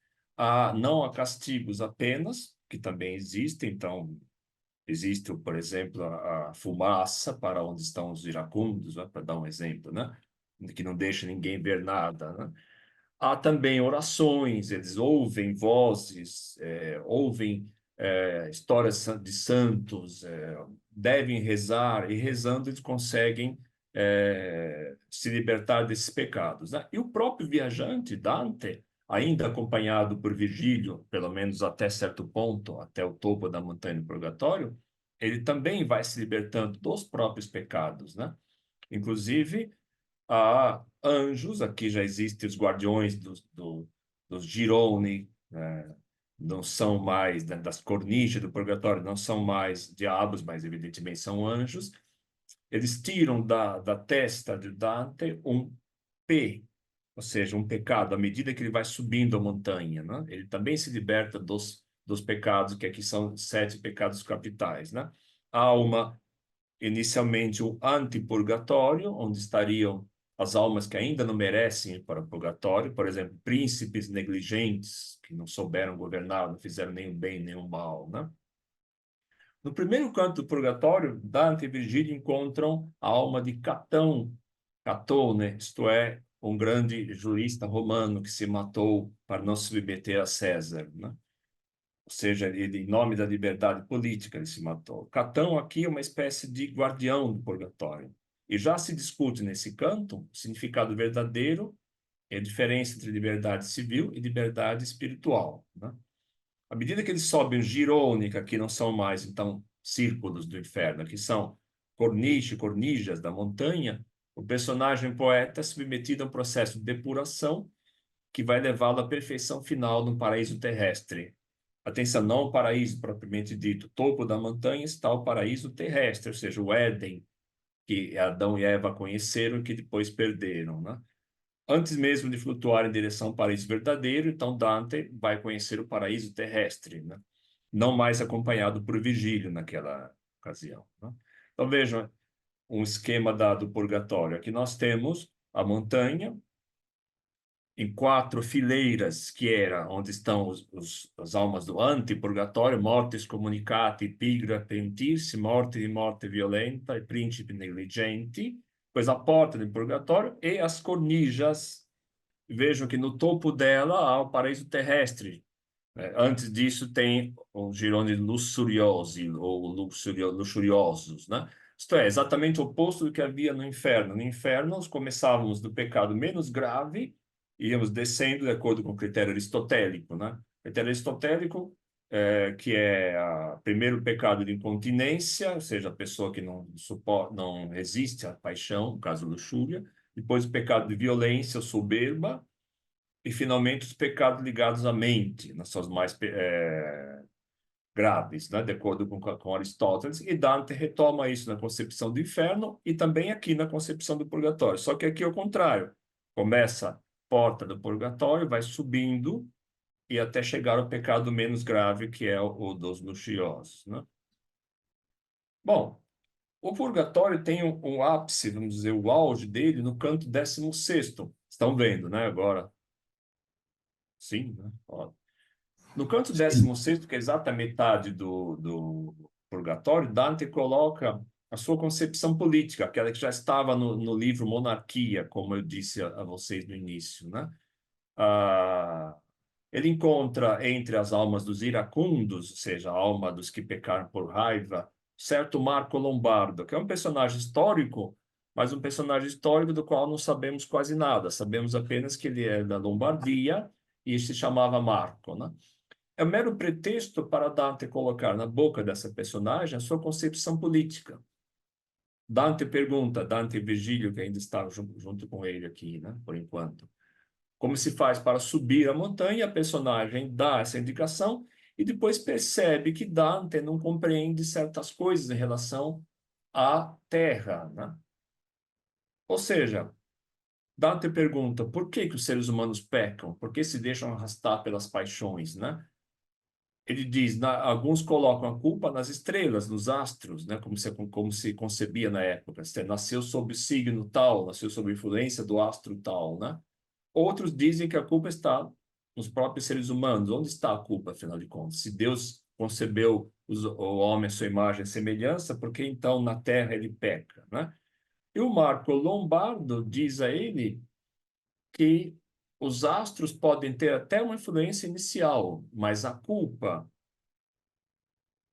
não a castigos apenas, que também existem, então existe, por exemplo, a fumaça para onde estão os iracundos, né? Para dar um exemplo, né? Que não deixa ninguém ver nada, né? Há também orações, eles ouvem vozes, ouvem histórias de santos, devem rezar, e rezando eles conseguem se libertar desses pecados, né? E o próprio viajante, Dante, ainda acompanhado por Virgílio, pelo menos até certo ponto, até o topo da montanha do purgatório, ele também vai se libertando dos próprios pecados, né? Inclusive, há anjos, aqui já existem os guardiões dos Gironi, né? Não são mais, né, das cornichas do purgatório, não são mais diabos, mas evidentemente são anjos. Eles tiram da testa de Dante um P, ou seja, um pecado, à medida que ele vai subindo a montanha, né? Ele também se liberta dos pecados, que aqui são 7 pecados capitais, né? Há inicialmente, o antipurgatório, onde estariam as almas que ainda não merecem ir para o purgatório, por exemplo, príncipes negligentes, que não souberam governar, não fizeram nenhum bem, nenhum mal, né? No primeiro canto do purgatório, Dante e Virgílio encontram a alma de Catão, Catone, isto é, um grande jurista romano que se matou para não se submeter a César, né? Ou seja, ele, em nome da liberdade política, ele se matou. Catão aqui é uma espécie de guardião do purgatório. E já se discute nesse canto o significado verdadeiro e a diferença entre liberdade civil e liberdade espiritual, né? À medida que eles sobem girônica, que não são mais, então, círculos do inferno, que são corniche, cornijas da montanha, o personagem poeta é submetido a um processo de depuração que vai levá-lo à perfeição final no paraíso terrestre. Atenção, não o paraíso propriamente dito. Topo da montanha está o paraíso terrestre, ou seja, o Éden, que Adão e Eva conheceram e que depois perderam, né? Antes mesmo de flutuar em direção ao paraíso verdadeiro, então Dante vai conhecer o paraíso terrestre, né? Não mais acompanhado por Virgílio naquela ocasião, né? Então vejam um esquema do purgatório. Aqui nós temos a montanha, em 4 fileiras, que era onde estão as almas do antipurgatório, mortes comunicati, pigra pentirsi, morte de morte violenta e príncipe negligenti, depois a porta do purgatório e as cornijas. Vejam que no topo dela há o paraíso terrestre. Antes disso tem os gironi lussuriosi, ou luxuriosos, né? Isto é, exatamente o oposto do que havia no inferno. No inferno, nós começávamos do pecado menos grave e íamos descendo de acordo com o critério aristotélico, né? O critério aristotélico, que é o primeiro pecado de incontinência, ou seja, a pessoa que não resiste à paixão, no caso luxúria. Depois o pecado de violência, soberba. E, finalmente, os pecados ligados à mente, nas suas mais graves, né? De acordo com Aristóteles. E Dante retoma isso na concepção do inferno e também aqui na concepção do purgatório. Só que aqui é o contrário. Começa a porta do purgatório, vai subindo e até chegar ao pecado menos grave, que é o dos luxuosos, né? Bom, o purgatório tem um ápice, vamos dizer, o auge dele no canto 16º. Estão vendo, né, agora? Sim, né? Ó. No canto Sim. 16º, que é exata metade do purgatório, Dante coloca a sua concepção política, aquela que já estava no livro Monarquia, como eu disse a vocês no início, né? Ah, ele encontra entre as almas dos iracundos, ou seja, a alma dos que pecaram por raiva, certo Marco Lombardo, que é um personagem histórico, mas um personagem histórico do qual não sabemos quase nada. Sabemos apenas que ele é da Lombardia e se chamava Marco, né? É um mero pretexto para Dante colocar na boca dessa personagem a sua concepção política. Dante pergunta, Dante e Virgílio, que ainda está junto com ele aqui, né, por enquanto, como se faz para subir a montanha, a personagem dá essa indicação e depois percebe que Dante não compreende certas coisas em relação à Terra, né? Ou seja, Dante pergunta por que os seres humanos pecam, por que se deixam arrastar pelas paixões, né? Ele diz, alguns colocam a culpa nas estrelas, nos astros, né? Como se concebia na época. Você nasceu sob o signo tal, nasceu sob a influência do astro tal, né? Outros dizem que a culpa está nos próprios seres humanos. Onde está a culpa, afinal de contas? Se Deus concebeu o homem à sua imagem e semelhança, por que então na Terra ele peca, né? E o Marco Lombardo diz a ele que os astros podem ter até uma influência inicial, mas a culpa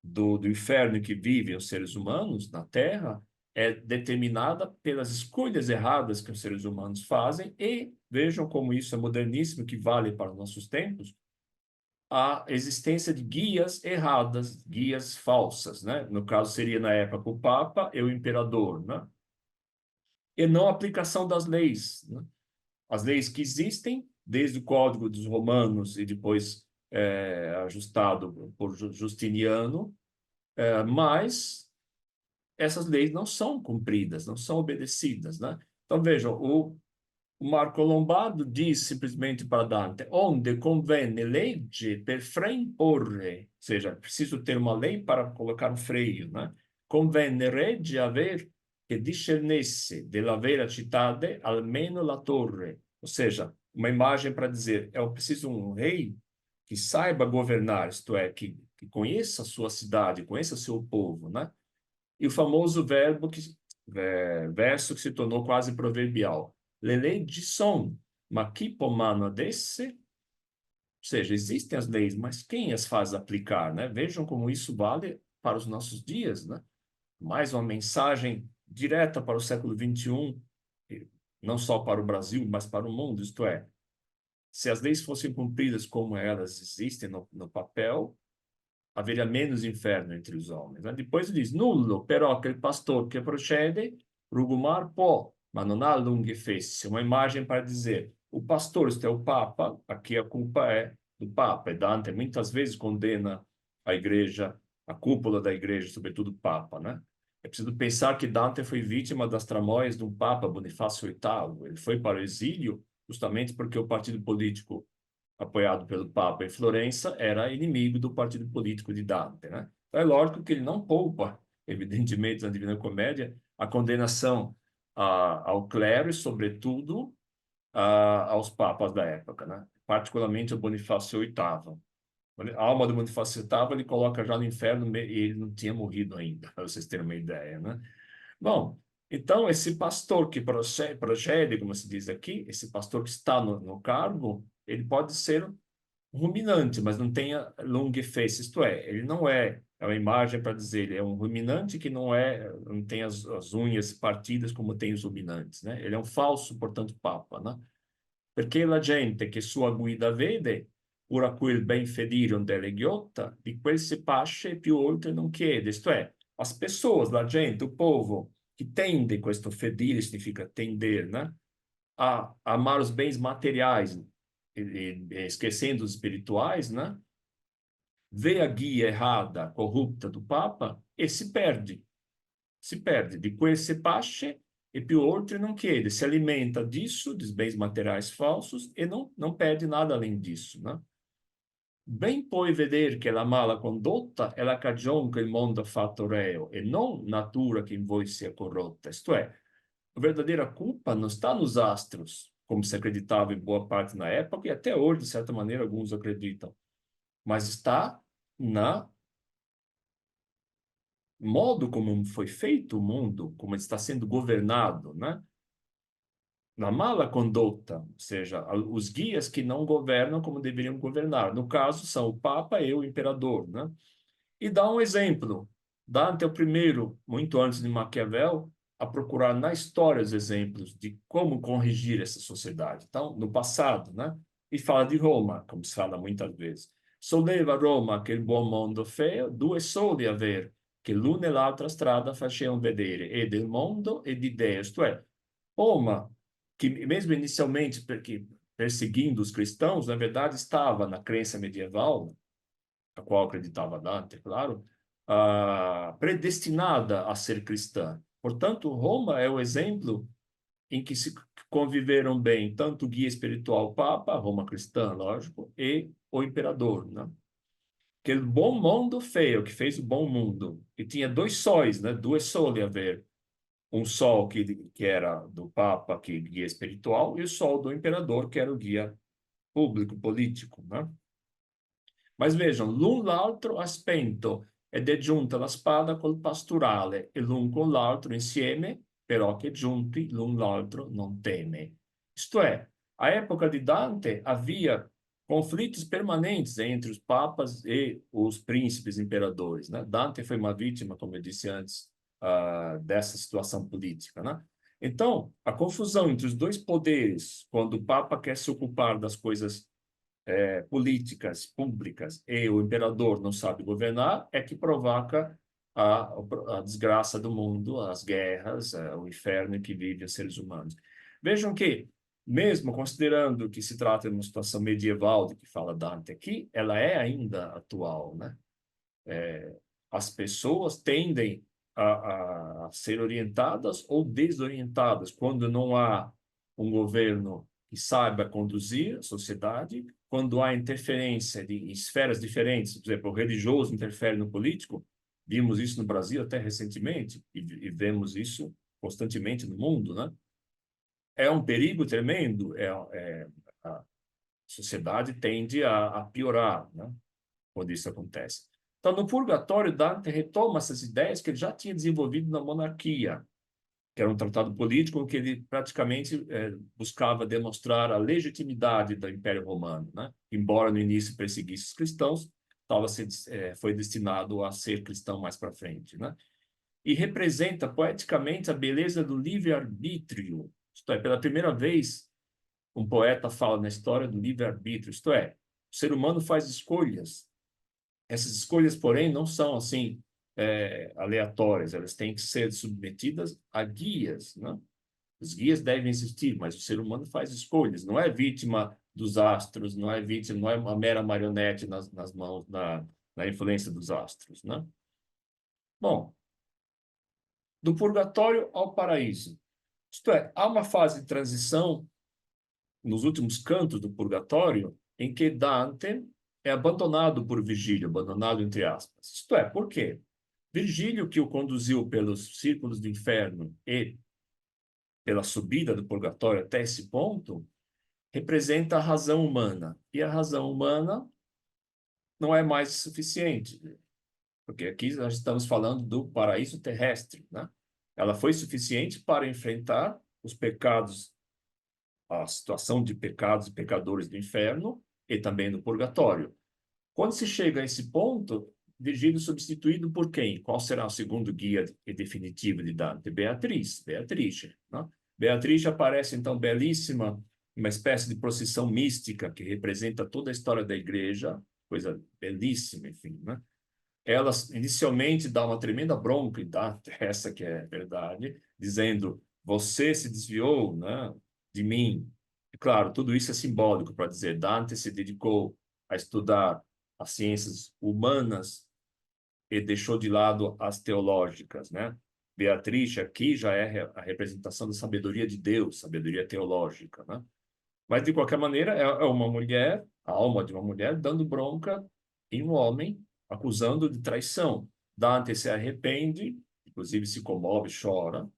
do inferno em que vivem os seres humanos na Terra é determinada pelas escolhas erradas que os seres humanos fazem e, vejam como isso é moderníssimo, que vale para os nossos tempos, a existência de guias erradas, guias falsas, né? No caso, seria na época o Papa e o Imperador, né? E não a aplicação das leis, né? As leis que existem, desde o Código dos Romanos e depois ajustado por Justiniano, mas essas leis não são cumpridas, não são obedecidas, né? Então, vejam, o Marco Lombardo diz simplesmente para Dante, onde convenne legge per freio porre, ou seja, preciso ter uma lei para colocar um freio, né? Convenne regge aver che discernesse della vera cittade almeno la torre, ou seja, uma imagem para dizer, é preciso um rei que saiba governar, isto é, que conheça a sua cidade, conheça o seu povo, né? E o famoso verso que se tornou quase proverbial. Le leggi son, ma chi può mano ad esse? Ou seja, existem as leis, mas quem as faz aplicar, né? Vejam como isso vale para os nossos dias, né? Mais uma mensagem direta para o século XXI, não só para o Brasil, mas para o mundo, isto é, se as leis fossem cumpridas como elas existem no papel, haveria menos inferno entre os homens, né? Depois diz, nullo, però che il pastor che procede, rugumar può, ma non ha lunghe fesse. Uma imagem para dizer, o pastor, isto é o Papa, aqui a culpa é do Papa. E Dante muitas vezes condena a igreja, a cúpula da igreja, sobretudo o Papa, né? É preciso pensar que Dante foi vítima das tramóias de um Papa, Bonifácio VIII. Ele foi para o exílio justamente porque o partido político apoiado pelo Papa em Florença, era inimigo do partido político de Dante, né? Então é lógico que ele não poupa, evidentemente, na Divina Comédia, a condenação ao clero e, sobretudo, aos papas da época, né? Particularmente o Bonifácio VIII. A alma do Bonifácio VIII ele coloca já no inferno e ele não tinha morrido ainda, para vocês terem uma ideia, né? Bom, então esse pastor que procede, como se diz aqui, esse pastor que está no cargo, ele pode ser ruminante, mas não tem a long face, isto é, ele não é uma imagem para dizer, ele é um ruminante que não tem as unhas partidas como tem os ruminantes, né? Ele é um falso, portanto, papa, né? Perché la gente che sua guida vede, ora quel ben fedire delle ghiotta, di quel se pasce e più oltre non chiede, isto é, as pessoas, la gente, o povo, que tende questo fedire, significa tender, né? A amar os bens materiais, esquecendo os espirituais, né? Vê a guia errada, corrupta do Papa e se perde. Se perde. De quel se pasce e più oltre não chiede. Se alimenta disso, dos bens materiais falsos, e não perde nada além disso, né? ben puoi vedere che la mala condotta è la cagione che il mondo ha fatto reo e non natura che in voi sia corrotta. Isto é, a verdadeira culpa não está nos astros, como se acreditava em boa parte na época, e até hoje, de certa maneira, alguns acreditam, mas está na modo como foi feito o mundo, como ele está sendo governado, né? Na mala conduta, ou seja, os guias que não governam como deveriam governar. No caso, são o Papa e o Imperador, né? E dá um exemplo. Dante é o primeiro, muito antes de Maquiavel, a procurar na história os exemplos de como corrigir essa sociedade. Então, no passado, né? E fala de Roma, como se fala muitas vezes. Solleva Roma che il buon mondo feo, due soli aver, che l'una e l'altra strada facevano vedere, e del mondo e di Dio. Isto é, Roma, que mesmo inicialmente perseguindo os cristãos, na verdade estava na crença medieval, a qual acreditava Dante, claro, predestinada a ser cristã. Portanto, Roma é o exemplo em que se conviveram bem tanto o guia espiritual, o Papa, Roma cristã, lógico, e o imperador, né? Que o bom mundo feio, que fez o bom mundo, e tinha dois sóis, né? Duas soli a ver. Um sol que era do Papa, que guia espiritual, e o sol do imperador, que era o guia público, político, né? Mas vejam, l'un l'altro ha spento ed è giunta la spada col pasturale, e l'un con l'altro insieme, però che giunti l'un l'altro non teme. Isto é, a época de Dante havia conflitos permanentes entre os papas e os príncipes imperadores, né? Dante foi uma vítima, como eu disse antes, dessa situação política, né? Então, a confusão entre os dois poderes, quando o papa quer se ocupar das coisas políticas públicas e o imperador não sabe governar, é que provoca a desgraça do mundo, as guerras, o inferno em que vivem os seres humanos. Vejam que, mesmo considerando que se trata de uma situação medieval, de que fala Dante aqui, ela é ainda atual, né? As pessoas tendem a ser orientadas ou desorientadas quando não há um governo que saiba conduzir a sociedade, quando há interferência de esferas diferentes, por exemplo, o religioso interfere no político, vimos isso no Brasil até recentemente, e vemos isso constantemente no mundo, né? É um perigo tremendo, a sociedade tende a piorar, né? Quando isso acontece. Então, no Purgatório, Dante retoma essas ideias que ele já tinha desenvolvido na Monarquia, que era um tratado político em que ele praticamente buscava demonstrar a legitimidade do Império Romano, né? Embora no início perseguisse os cristãos, foi destinado a ser cristão mais para frente, né? E representa poeticamente a beleza do livre-arbítrio. Isto é, pela primeira vez, um poeta fala na história do livre-arbítrio, isto é, o ser humano faz escolhas. Essas escolhas, porém, não são assim aleatórias, elas têm que ser submetidas a guias, né? Os guias devem existir, mas o ser humano faz escolhas, não é vítima dos astros, não é vítima, não é uma mera marionete nas mãos, na influência dos astros, né? Bom, do purgatório ao paraíso. Isto é, há uma fase de transição nos últimos cantos do purgatório em que Dante é abandonado por Virgílio, abandonado entre aspas. Isto é, por quê? Virgílio, que o conduziu pelos círculos do inferno e pela subida do purgatório até esse ponto, representa a razão humana. E a razão humana não é mais suficiente, porque aqui nós estamos falando do paraíso terrestre, né? Ela foi suficiente para enfrentar os pecados, a situação de pecados e pecadores do inferno e também do purgatório. Quando se chega a esse ponto, Virgílio substituído por quem? Qual será o segundo guia definitivo de Dante? Beatrice, né? Beatrice aparece, então, belíssima, uma espécie de procissão mística que representa toda a história da igreja, coisa belíssima, enfim, né? Ela inicialmente dá uma tremenda bronca em Dante, essa que é a verdade, dizendo, você se desviou, né, de mim. E, claro, tudo isso é simbólico para dizer, Dante se dedicou a estudar as ciências humanas e deixou de lado as teológicas, né? Beatriz aqui já é a representação da sabedoria de Deus, sabedoria teológica, né? Mas, de qualquer maneira, é uma mulher a alma de uma mulher dando bronca em um homem, acusando de traição. Dante se arrepende, inclusive se comove, chora,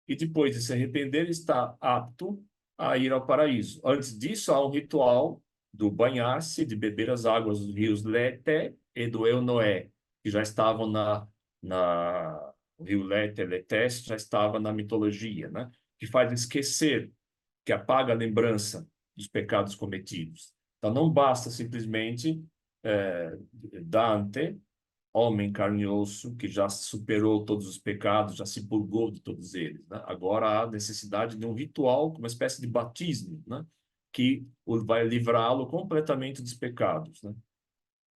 e depois de se arrepender, ele está apto a ir ao paraíso. Antes disso, há um ritual do banhar-se, de beber as águas dos rios Lete e do Eunoé, que já estavam o rio Lete, Letes, já estava na mitologia, né? Que faz esquecer, que apaga a lembrança dos pecados cometidos. Então, não basta simplesmente Dante, homem carne e osso, que já superou todos os pecados, já se purgou de todos eles, né? Agora há necessidade de um ritual, uma espécie de batismo, né? Que vai livrá-lo completamente dos pecados, né?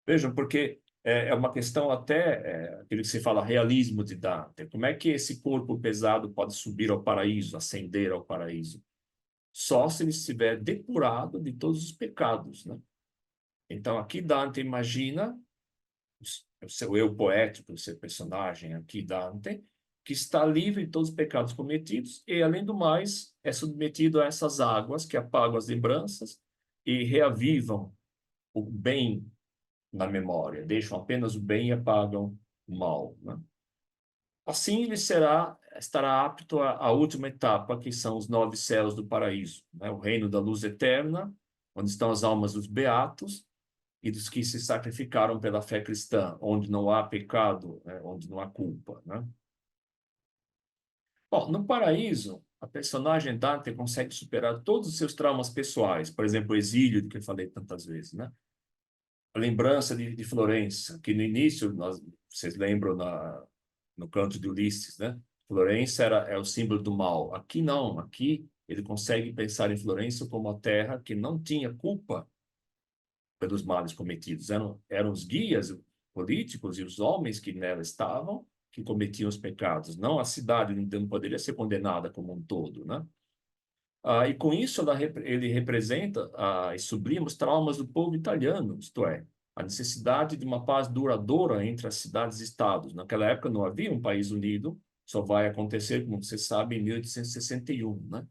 Vejam, porque é uma questão até, aquilo que se fala realismo de Dante. Como é que esse corpo pesado pode subir ao paraíso, ascender ao paraíso? Só se ele estiver depurado de todos os pecados, né? Então, aqui Dante imagina o seu eu poético, o seu personagem aqui, Dante, que está livre de todos os pecados cometidos e, além do mais, é submetido a essas águas que apagam as lembranças e reavivam o bem na memória, deixam apenas o bem e apagam o mal, né? Assim, ele estará apto à última etapa, que são os 9 céus do paraíso, né? O reino da luz eterna, onde estão as almas dos beatos e dos que se sacrificaram pela fé cristã, onde não há pecado, né? Onde não há culpa, né? Bom, no paraíso, a personagem Dante consegue superar todos os seus traumas pessoais, por exemplo, o exílio, de que eu falei tantas vezes, né? A lembrança de Florença, que no início, vocês lembram no canto de Ulisses, né? Florença é o símbolo do mal. Aqui não, aqui ele consegue pensar em Florença como a terra que não tinha culpa pelos males cometidos. Eram os guias políticos e os homens que nela estavam que cometiam os pecados. Não a cidade não poderia ser condenada como um todo, né? E com isso ele representa e sublima os traumas do povo italiano, isto é, a necessidade de uma paz duradoura entre as cidades e estados. Naquela época não havia um país unido, só vai acontecer, como você sabe, em 1861, né?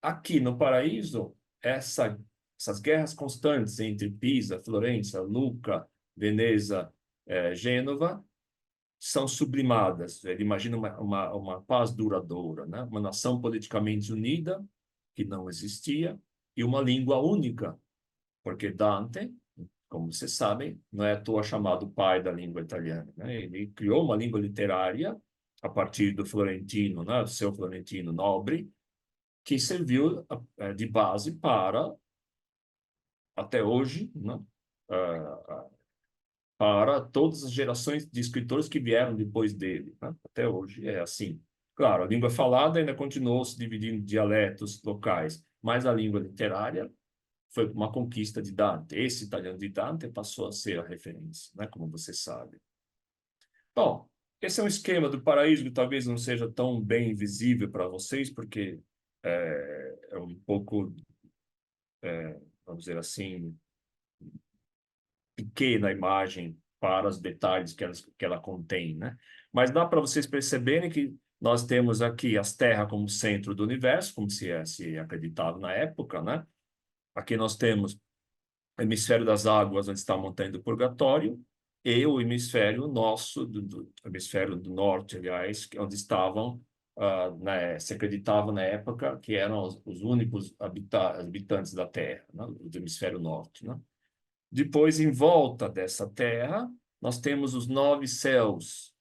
Aqui no Paraíso, essas guerras constantes entre Pisa, Florença, Lucca, Veneza, Gênova, são sublimadas. Ele imagina uma paz duradoura, né? Uma nação politicamente unida, que não existia, e uma língua única, porque Dante, como vocês sabem, não é à toa chamado pai da língua italiana, né? Ele criou uma língua literária a partir do florentino, né? Do seu florentino nobre, que serviu de base para, até hoje, né? Para todas as gerações de escritores que vieram depois dele, né? Até hoje é assim. Claro, a língua falada ainda continuou se dividindo em dialetos locais, mas a língua literária foi uma conquista de Dante. Esse italiano de Dante passou a ser a referência, né? Como você sabe. Bom, esse é um esquema do paraíso que talvez não seja tão bem visível para vocês, porque é um pouco, vamos dizer assim, pequena imagem para os detalhes que ela contém, né? Mas dá para vocês perceberem que nós temos aqui as terras como centro do universo, como se acreditava na época, né? Aqui nós temos o hemisfério das águas, onde está a montanha do Purgatório, e o hemisfério nosso, do hemisfério do norte, aliás, onde estavam, se acreditava na época que eram os únicos habitantes da Terra, né? Do hemisfério norte, né? Depois, em volta dessa Terra, nós temos os 9 céus.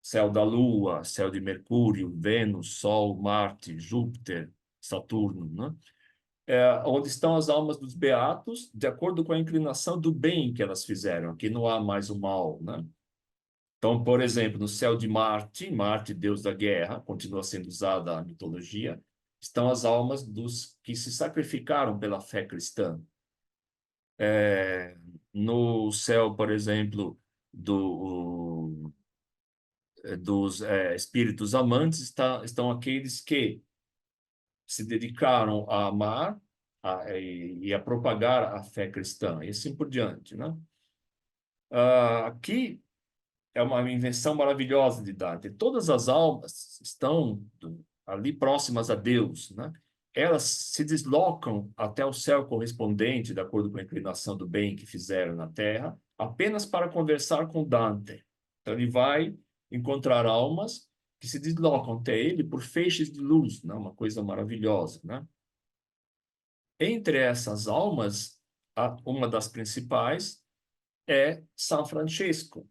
Céu da Lua, céu de Mercúrio, Vênus, Sol, Marte, Júpiter, Saturno, né? Onde estão as almas dos beatos, de acordo com a inclinação do bem que elas fizeram. Aqui não há mais o mal, né? Então, por exemplo, no céu de Marte, Marte, deus da guerra, continua sendo usada a mitologia, estão as almas dos que se sacrificaram pela fé cristã. No céu, por exemplo, dos espíritos amantes estão aqueles que se dedicaram a amar e a propagar a fé cristã, e assim por diante, né? Aqui é uma invenção maravilhosa de Dante. Todas as almas estão ali próximas a Deus, né? elas se deslocam até o céu correspondente, de acordo com a inclinação do bem que fizeram na Terra, apenas para conversar com Dante. Então, ele vai encontrar almas que se deslocam até ele por feixes de luz, né? Uma coisa maravilhosa, né? Entre essas almas, uma das principais é São Francisco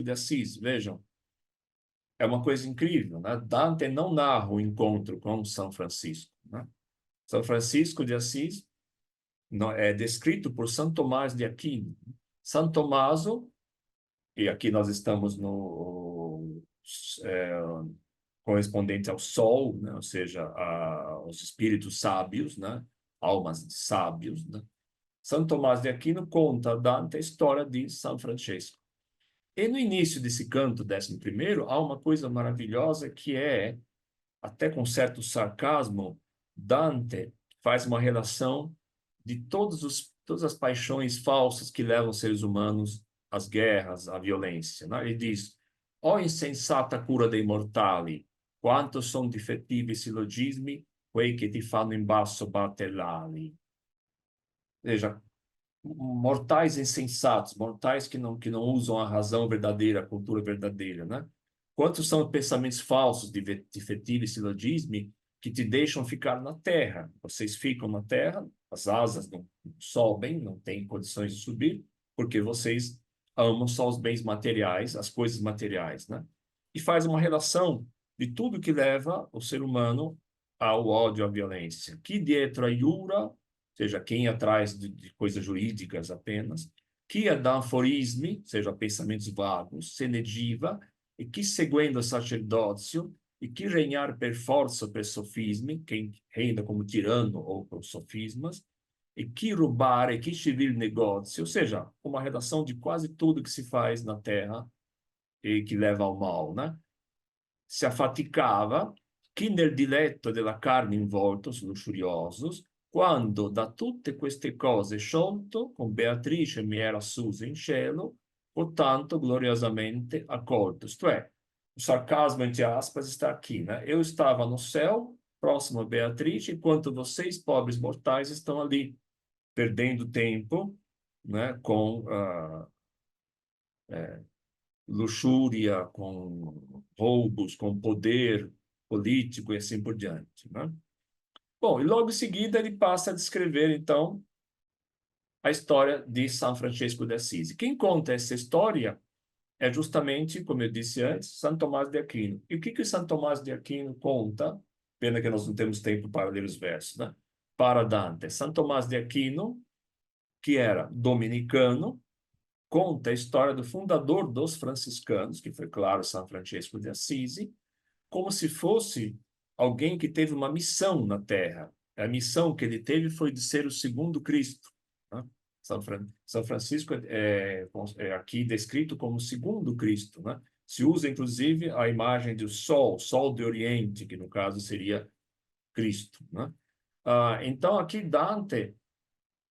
de Assis. Vejam, é uma coisa incrível, né? Dante não narra o encontro com São Francisco, né? São Francisco de Assis é descrito por São Tomás de Aquino. São Tomaso, e aqui nós estamos no correspondente ao Sol, né? Ou seja, aos espíritos sábios, né? Almas de sábios, né? São Tomás de Aquino conta a Dante a história de São Francisco. E no início desse canto 11º, há uma coisa maravilhosa que é, até com certo sarcasmo, Dante faz uma relação de todas as paixões falsas que levam os seres humanos às guerras, à violência, né? Ele diz: ó insensata cura dei mortali, quanto sono difettivi sillogismi, quei che ti fanno in basso batter l'ali. Veja, mortais insensatos, mortais que não usam a razão verdadeira, a cultura verdadeira, né? Quantos são pensamentos falsos, difetivi sillogismi, que te deixam ficar na terra? Vocês ficam na terra, as asas não sobem, não têm condições de subir, porque vocês amam só os bens materiais, as coisas materiais, né? E faz uma relação de tudo que leva o ser humano ao ódio, à violência. Chi dietro a iura, ou seja, quem atrás de coisas jurídicas apenas, que ad aforismi, ou seja, pensamentos vagos, se ne diva, e que seguendo o sacerdócio, e que regnar per forza per sofismi, quem reina como tirano ou por sofismas, e que rubare, que civil negócio, ou seja, uma redação de quase tudo que se faz na terra e que leva ao mal, né? Se affaticava, chi nel diletto della carne involtos, luxuriosos, quando da tutte queste cose sciolto, con Beatrice mi era assuso in cielo, portanto gloriosamente accolto. Isto é, o sarcasmo, entre aspas, está aqui, né? Eu estava no céu, próximo a Beatrice, enquanto vocês, pobres mortais, estão ali, perdendo tempo, né, com luxúria, com roubos, com poder político e assim por diante, né? Bom, e logo em seguida ele passa a descrever, então, a história de São Francisco de Assis. Quem conta essa história é justamente, como eu disse antes, São Tomás de Aquino. E o que São Tomás de Aquino conta? Pena que nós não temos tempo para ler os versos, né? Para Dante. São Tomás de Aquino, que era dominicano, conta a história do fundador dos franciscanos, que foi, claro, São Francisco de Assis, como se fosse alguém que teve uma missão na Terra. A missão que ele teve foi de ser o segundo Cristo, né? São Francisco é aqui descrito como o segundo Cristo, né? Se usa, inclusive, a imagem do Sol de Oriente, que no caso seria Cristo, né? Então, aqui Dante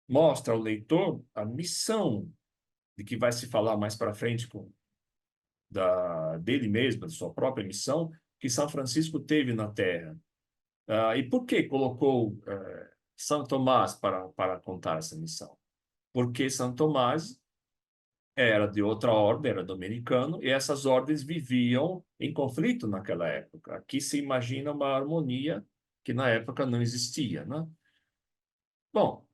mostra ao leitor a missão de que vai se falar mais para frente dele mesmo, da sua própria missão, que São Francisco teve na Terra. E por que colocou São Tomás para contar essa missão? Porque São Tomás era de outra ordem, era dominicano, e essas ordens viviam em conflito naquela época. Aqui se imagina uma harmonia que na época não existia, né? Bom,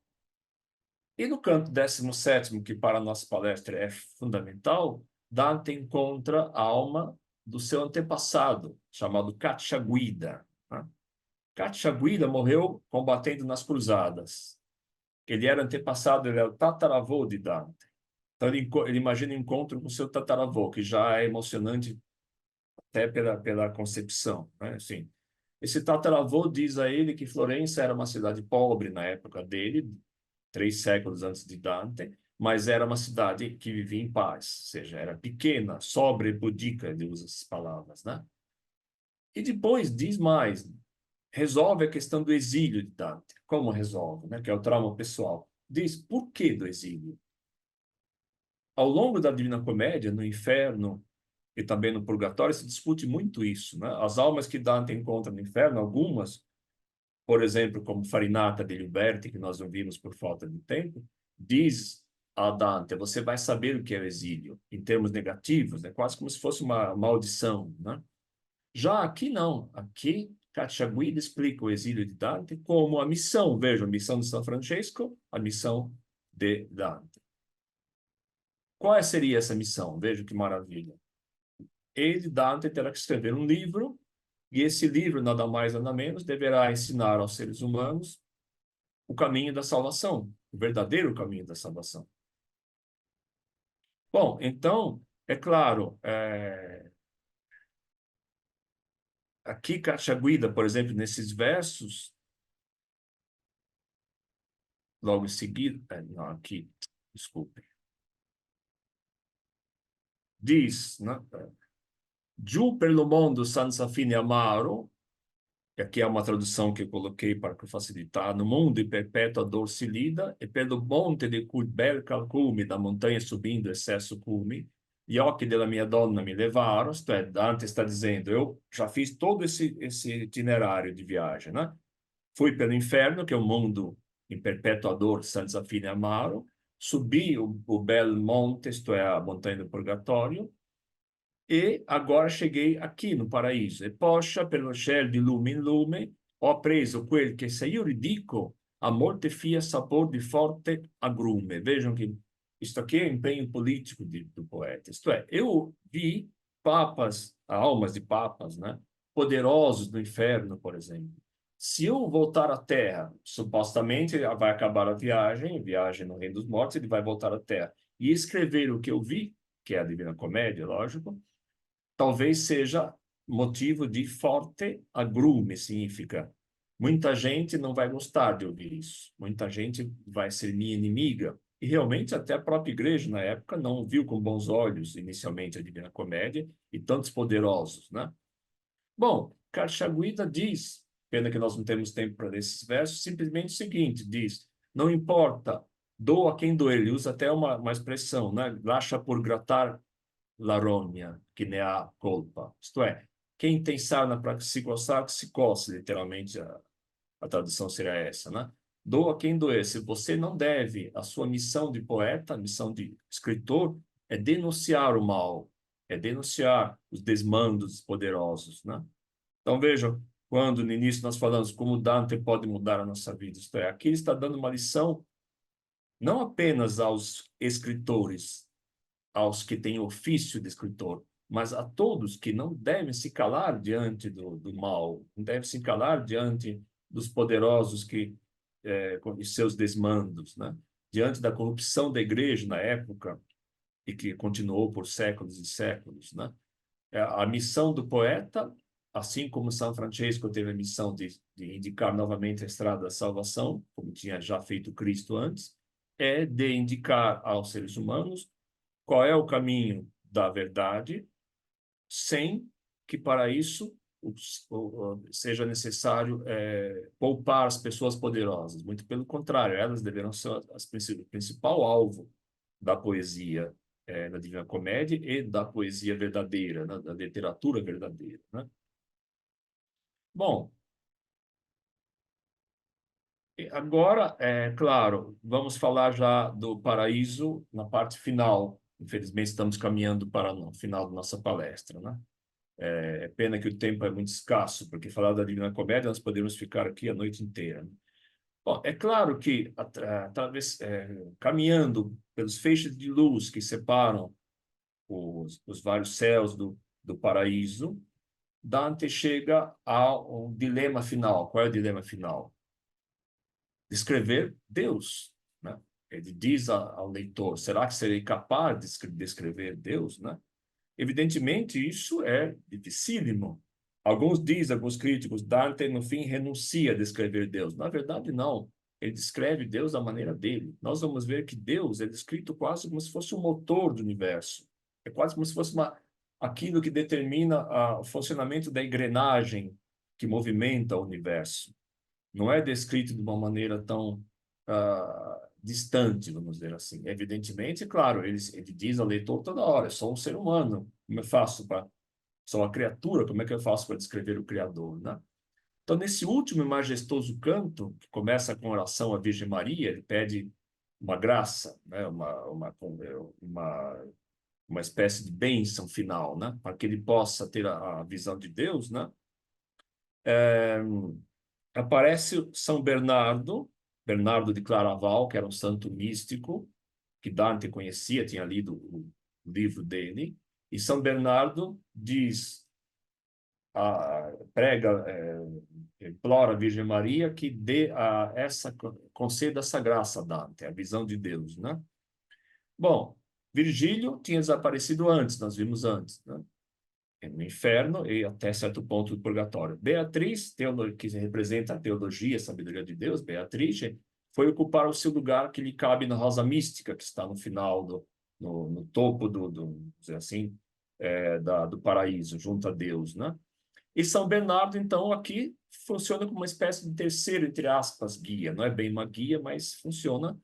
e no canto 17º, que para a nossa palestra é fundamental, Dante encontra a alma do seu antepassado, chamado Cacciaguida, né? Cacciaguida morreu combatendo nas cruzadas. Ele era antepassado, ele era o tataravô de Dante. Então ele imagina um encontro com seu tataravô, que já é emocionante até pela concepção, né? Assim, esse tataravô diz a ele que Florença era uma cidade pobre na época dele, 3 séculos antes de Dante, mas era uma cidade que vivia em paz, ou seja, era pequena, sóbria e pudica, ele usa essas palavras, né? E depois diz mais, resolve a questão do exílio de Dante. Como resolve, né? Que é o trauma pessoal. Diz, por que do exílio? Ao longo da Divina Comédia, no inferno e também no purgatório, se discute muito isso, né? As almas que Dante encontra no inferno, algumas por exemplo, como Farinata de Liberti, que nós não vimos por falta de tempo, diz a Dante, você vai saber o que é o exílio, em termos negativos, né? Quase como se fosse uma maldição, né? Já aqui não, aqui Cacciaguida explica o exílio de Dante como a missão, veja, a missão de São Francesco, a missão de Dante. Qual seria essa missão? Veja que maravilha. Ele, Dante, terá que escrever um livro, e esse livro, nada mais nada menos, deverá ensinar aos seres humanos o caminho da salvação, o verdadeiro caminho da salvação. Bom, então, é claro, aqui Cacciaguida, por exemplo, nesses versos, logo em seguida, não, aqui, desculpe, diz, né? Giù per lo mondo senza fine amaro, que aqui é uma tradução que eu coloquei para facilitar, no mundo em perpétua dor se lida, e pelo monte de cui bel calcume, da montanha subindo excesso cume, gli occhi della mia donna mi levaram, isto é, Dante está dizendo, eu já fiz todo esse itinerário de viagem, né? Fui pelo inferno, que é o mundo em perpétua dor, senza fine amaro, subi o bel monte, isto é, a montanha do purgatório, e agora cheguei aqui no paraíso. E poxa, pelo cielo di lume in lume, ho appreso quel che se io ridico a molte fia sapor di forte agrume. Vejam que isto aqui é empenho político do poeta. Isto é, eu vi papas, almas de papas, né? Poderosos do inferno, por exemplo. Se eu voltar à Terra, supostamente vai acabar a viagem no Reino dos Mortos, ele vai voltar à Terra. E escrever o que eu vi, que é a Divina Comédia, lógico, talvez seja motivo de forte agrume, significa. Muita gente não vai gostar de ouvir isso. Muita gente vai ser minha inimiga. E realmente até a própria igreja, na época, não viu com bons olhos, inicialmente, a Divina Comédia e tantos poderosos, né? Bom, Cacciaguida diz, pena que nós não temos tempo para ler esses versos, simplesmente o seguinte, diz, não importa, doa quem doer. Ele usa até uma expressão, né? Lascia por gratar la rogna, que ne ha colpa. Isto é, quem tem sarna para se coçar, que se coce, literalmente a tradução seria essa, né? Doa quem doer. Se você não deve, a sua missão de poeta, a missão de escritor, é denunciar o mal, é denunciar os desmandos poderosos, né? Então vejam, quando no início nós falamos como Dante pode mudar a nossa vida, isto é, aqui ele está dando uma lição não apenas aos escritores, aos que têm ofício de escritor, mas a todos que não devem se calar diante do mal, não devem se calar diante dos poderosos com os seus desmandos, né? Diante da corrupção da igreja na época, e que continuou por séculos e séculos, né? A missão do poeta, assim como São Francisco teve a missão de indicar novamente a estrada da salvação, como tinha já feito Cristo antes, é de indicar aos seres humanos qual é o caminho da verdade, sem que para isso seja necessário poupar as pessoas poderosas. Muito pelo contrário, elas deverão ser o principal alvo da poesia da Divina Comédia e da poesia verdadeira, né, da literatura verdadeira, né? Bom, agora, claro, vamos falar já do paraíso na parte final. Infelizmente, estamos caminhando para o final da nossa palestra, né? É pena que o tempo é muito escasso, porque falar da Divina Comédia nós podemos ficar aqui a noite inteira, né? Bom, é claro que, caminhando pelos feixes de luz que separam os vários céus do paraíso, Dante chega ao dilema final. Qual é o dilema final? Descrever Deus, né? Ele diz ao leitor, será que serei capaz de descrever Deus, né? Evidentemente, isso é dificílimo. Alguns críticos, Dante, no fim, renuncia a descrever Deus. Na verdade, não. Ele descreve Deus da maneira dele. Nós vamos ver que Deus é descrito quase como se fosse o motor do universo. É quase como se fosse aquilo que determina o funcionamento da engrenagem que movimenta o universo. Não é descrito de uma maneira tão distante, vamos dizer assim. Evidentemente, claro, ele diz ao leitor toda hora, eu sou um ser humano, como eu faço para... Sou uma criatura, como é que eu faço para descrever o Criador, né? Então, nesse último e majestoso canto, que começa com oração à Virgem Maria, ele pede uma graça, né? uma espécie de bênção final, né? Para que ele possa ter a visão de Deus, né? Aparece São Bernardo, Bernardo de Claraval, que era um santo místico, que Dante conhecia, tinha lido o livro dele, e São Bernardo diz, prega, implora a Virgem Maria que conceda essa graça a Dante, a visão de Deus, né? Bom, Virgílio tinha desaparecido antes, nós vimos antes, né? No inferno e até certo ponto do purgatório. Beatriz, que representa a teologia, a sabedoria de Deus, Beatriz, foi ocupar o seu lugar que lhe cabe na rosa mística, que está no final, no topo dizer assim, do paraíso, junto a Deus, né? E São Bernardo, então, aqui funciona como uma espécie de terceiro, entre aspas, guia. Não é bem uma guia, mas funciona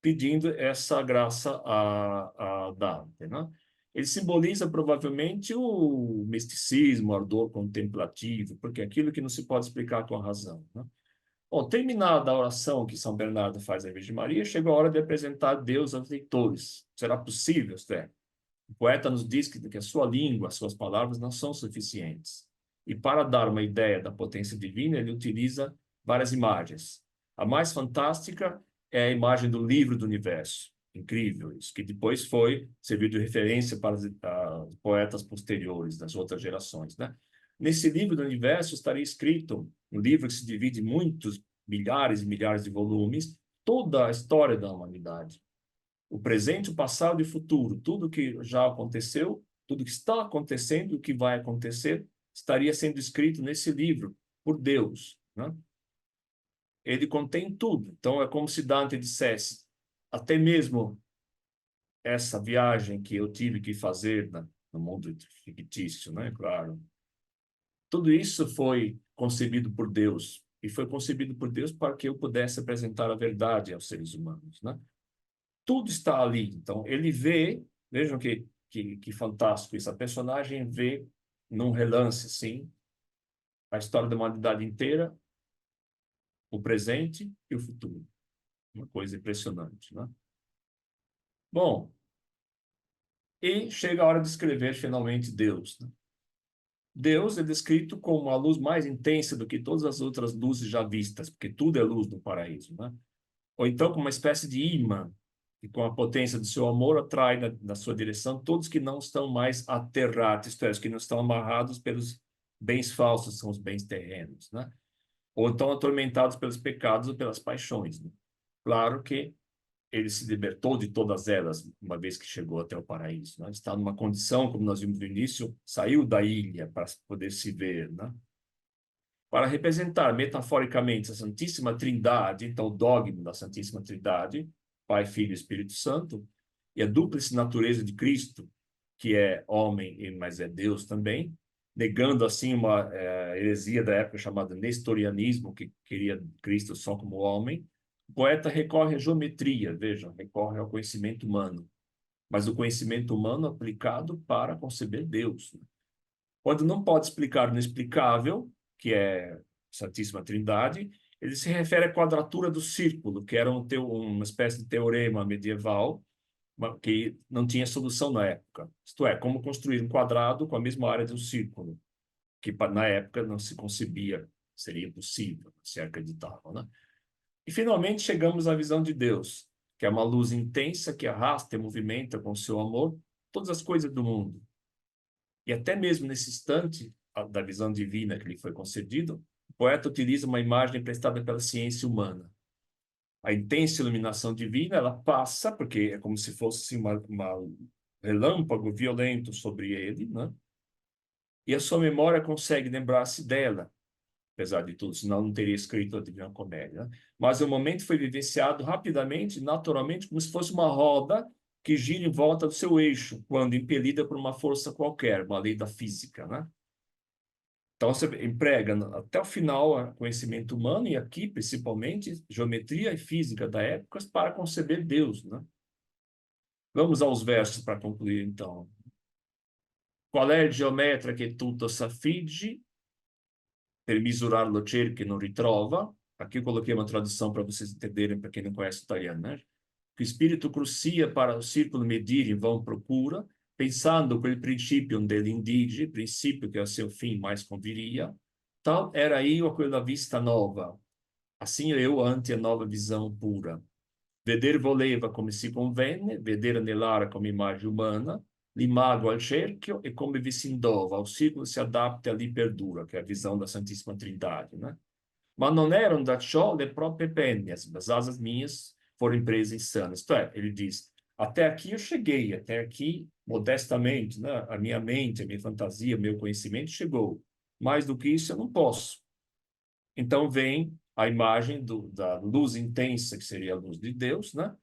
pedindo essa graça a Dante, né? Ele simboliza provavelmente o misticismo, o ardor contemplativo, porque é aquilo que não se pode explicar com a razão, né? Bom, terminada a oração que São Bernardo faz à Virgem Maria, chegou a hora de apresentar Deus aos leitores. Será possível, isto é? O poeta nos diz que a sua língua, as suas palavras não são suficientes. E para dar uma ideia da potência divina, ele utiliza várias imagens. A mais fantástica é a imagem do livro do universo. Incrível isso, que depois serviu de referência para os poetas posteriores, das outras gerações, né? Nesse livro do universo estaria escrito, um livro que se divide em muitos, milhares e milhares de volumes, toda a história da humanidade. O presente, o passado e o futuro, tudo que já aconteceu, tudo que está acontecendo e o que vai acontecer, estaria sendo escrito nesse livro, por Deus, né? Ele contém tudo. Então, é como se Dante dissesse, até mesmo essa viagem que eu tive que fazer no mundo fictício, né? Claro. Tudo isso foi concebido por Deus, e foi concebido por Deus para que eu pudesse apresentar a verdade aos seres humanos, né? Tudo está ali. Então, ele vê, vejam que fantástico isso, a personagem vê num relance, sim, a história da humanidade inteira, o presente e o futuro. Uma coisa impressionante, né? Bom, e chega a hora de escrever finalmente Deus, né? Deus é descrito como a luz mais intensa do que todas as outras luzes já vistas, porque tudo é luz no paraíso, né? Ou então como uma espécie de imã, que com a potência do seu amor atrai na sua direção todos que não estão mais aterrados, isto é, os que não estão amarrados pelos bens falsos, são os bens terrenos, né? Ou estão atormentados pelos pecados ou pelas paixões, né? Claro que ele se libertou de todas elas, uma vez que chegou até o paraíso, né? Está numa condição, como nós vimos no início, saiu da ilha para poder se ver, né? Para representar metaforicamente a Santíssima Trindade, então o dogma da Santíssima Trindade, Pai, Filho e Espírito Santo, e a dúplice natureza de Cristo, que é homem, mas é Deus também, negando assim uma heresia da época chamada nestorianismo, que queria Cristo só como homem. O poeta recorre à geometria, vejam, recorre ao conhecimento humano, mas o conhecimento humano aplicado para conceber Deus, né? Quando não pode explicar o inexplicável, que é a Santíssima Trindade, ele se refere à quadratura do círculo, que era uma espécie de teorema medieval, que não tinha solução na época. Isto é, como construir um quadrado com a mesma área de um círculo, que na época não se concebia, seria possível, se acreditava, né? E finalmente chegamos à visão de Deus, que é uma luz intensa que arrasta e movimenta com seu amor todas as coisas do mundo. E até mesmo nesse instante da visão divina que lhe foi concedido, o poeta utiliza uma imagem emprestada pela ciência humana. A intensa iluminação divina, ela passa, porque é como se fosse uma relâmpago violento sobre ele, né? E a sua memória consegue lembrar-se dela, apesar de tudo, senão não teria escrito a Divina Comédia, né? Mas o momento foi vivenciado rapidamente, naturalmente, como se fosse uma roda que gira em volta do seu eixo, quando impelida por uma força qualquer, uma lei da física, né? Então, você emprega até o final conhecimento humano, e aqui, principalmente, geometria e física da época, para conceber Deus, né? Vamos aos versos para concluir, então. Qual é a geometra que tutto s'affigge? per misurare lo cerchio non ritrova. Aqui eu coloquei uma tradução para vocês entenderem, para quem não conhece italiano, né? Que o espírito crucia para o círculo medir em vão procura, pensando quel princípio dele indige, princípio que ao seu fim mais conviria, tal era io a quella vista nova, assim eu ante a nova visão pura. Veder voleva come si convenne, vedere nell'ara come immagine umana, l'imago al cerchio e come vi si indova, o círculo se adapta ali perdura, que é a visão da Santíssima Trindade, né? Ma non erano da ciò le proprie penne, as asas minhas foram empresas insanas. Isto é, ele diz, até aqui eu cheguei, até aqui, modestamente, né? A minha mente, a minha fantasia, o meu conhecimento chegou. Mais do que isso eu não posso. Então vem a imagem da luz intensa, que seria a luz de Deus, né?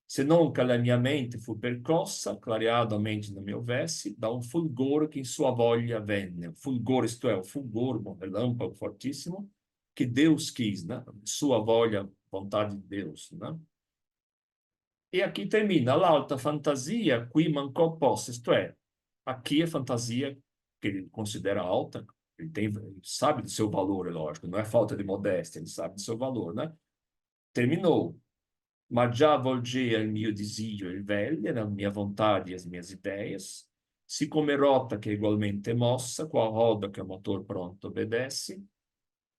Se non che la mia mente fu percossa, clareado a mente non mi houvesse, da un fulgore che in sua voglia venne. Fulgore, isto é, o fulgor, um relâmpago fortíssimo, que Deus quis, né? Sua voglia, vontade de Deus, né? E aqui termina, l'alta fantasia qui mancò possa, isto é, aqui a fantasia que ele considera alta, ele sabe do seu valor, é lógico, não é falta de modéstia, ele sabe do seu valor, né? Terminou. Ma già volgea il mio desiderio il velle, la mia vontade e as minhas ideias, se come rota che igualmente mossa, qual roda che o motor pronto obedece,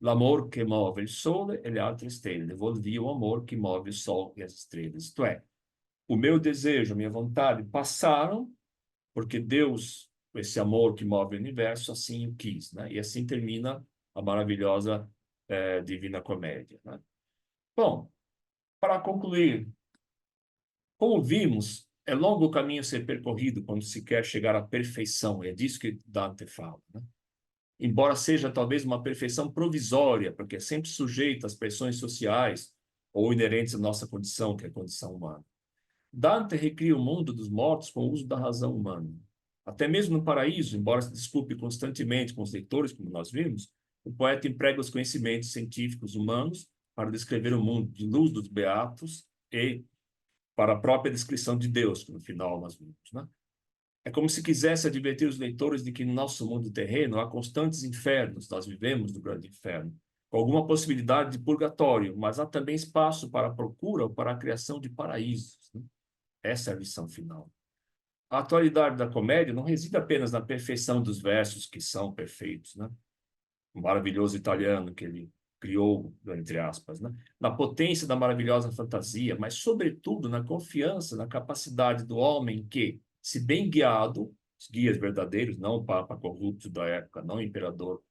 l'amor che move il sole e le altre stelle, volvia o amor que move o sol e as estrelas. Isto é, o meu desejo, a minha vontade passaram, porque Deus, esse amor que move o universo, assim o quis, né? E assim termina a maravilhosa Divina Comédia, né? Bom, para concluir, como vimos, é longo o caminho a ser percorrido quando se quer chegar à perfeição, e é disso que Dante fala, né? Embora seja talvez uma perfeição provisória, porque é sempre sujeita às pressões sociais ou inerentes à nossa condição, que é a condição humana. Dante recria o mundo dos mortos com o uso da razão humana. Até mesmo no paraíso, embora se desculpe constantemente com os leitores, como nós vimos, o poeta emprega os conhecimentos científicos humanos para descrever o mundo de luz dos beatos e para a própria descrição de Deus, que no final nós vimos, né? É como se quisesse advertir os leitores de que no nosso mundo terreno há constantes infernos, nós vivemos no grande inferno, com alguma possibilidade de purgatório, mas há também espaço para a procura ou para a criação de paraísos, né? Essa é a lição final. A atualidade da comédia não reside apenas na perfeição dos versos, que são perfeitos, né? Um maravilhoso italiano que ele criou, entre aspas, né? Na potência da maravilhosa fantasia, mas, sobretudo, na confiança, na capacidade do homem que, se bem guiado, os guias verdadeiros, não o papa corrupto da época, não o imperador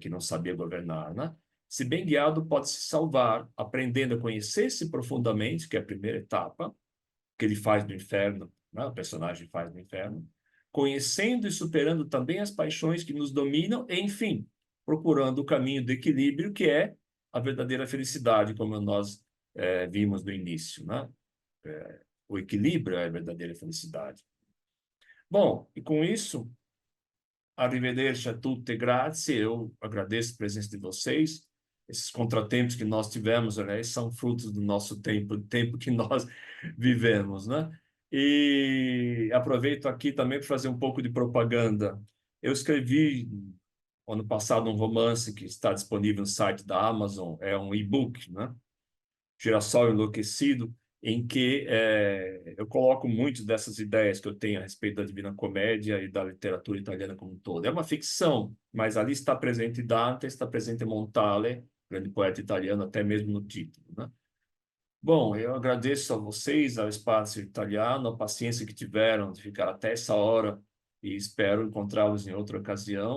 que não sabia governar, né? Se bem guiado, pode se salvar, aprendendo a conhecer-se profundamente, que é a primeira etapa, que ele faz no inferno, né? O personagem faz no inferno, conhecendo e superando também as paixões que nos dominam, e, enfim, procurando o caminho do equilíbrio, que é a verdadeira felicidade, como nós vimos no início, né? O equilíbrio é a verdadeira felicidade. Bom, e com isso, arrivederci a tutti, grazie. Eu agradeço a presença de vocês. Esses contratempos que nós tivemos, né, são frutos do nosso tempo que nós vivemos, né? E aproveito aqui também para fazer um pouco de propaganda. Eu escrevi ano passado um romance que está disponível no site da Amazon, é um e-book, né? Girassol Enlouquecido, em que eu coloco muito dessas ideias que eu tenho a respeito da Divina Comédia e da literatura italiana como um todo. É uma ficção, mas ali está presente Dante, está presente Montale, grande poeta italiano, até mesmo no título, né? Bom, eu agradeço a vocês, ao Espaço Italiano, a paciência que tiveram de ficar até essa hora e espero encontrá-los em outra ocasião.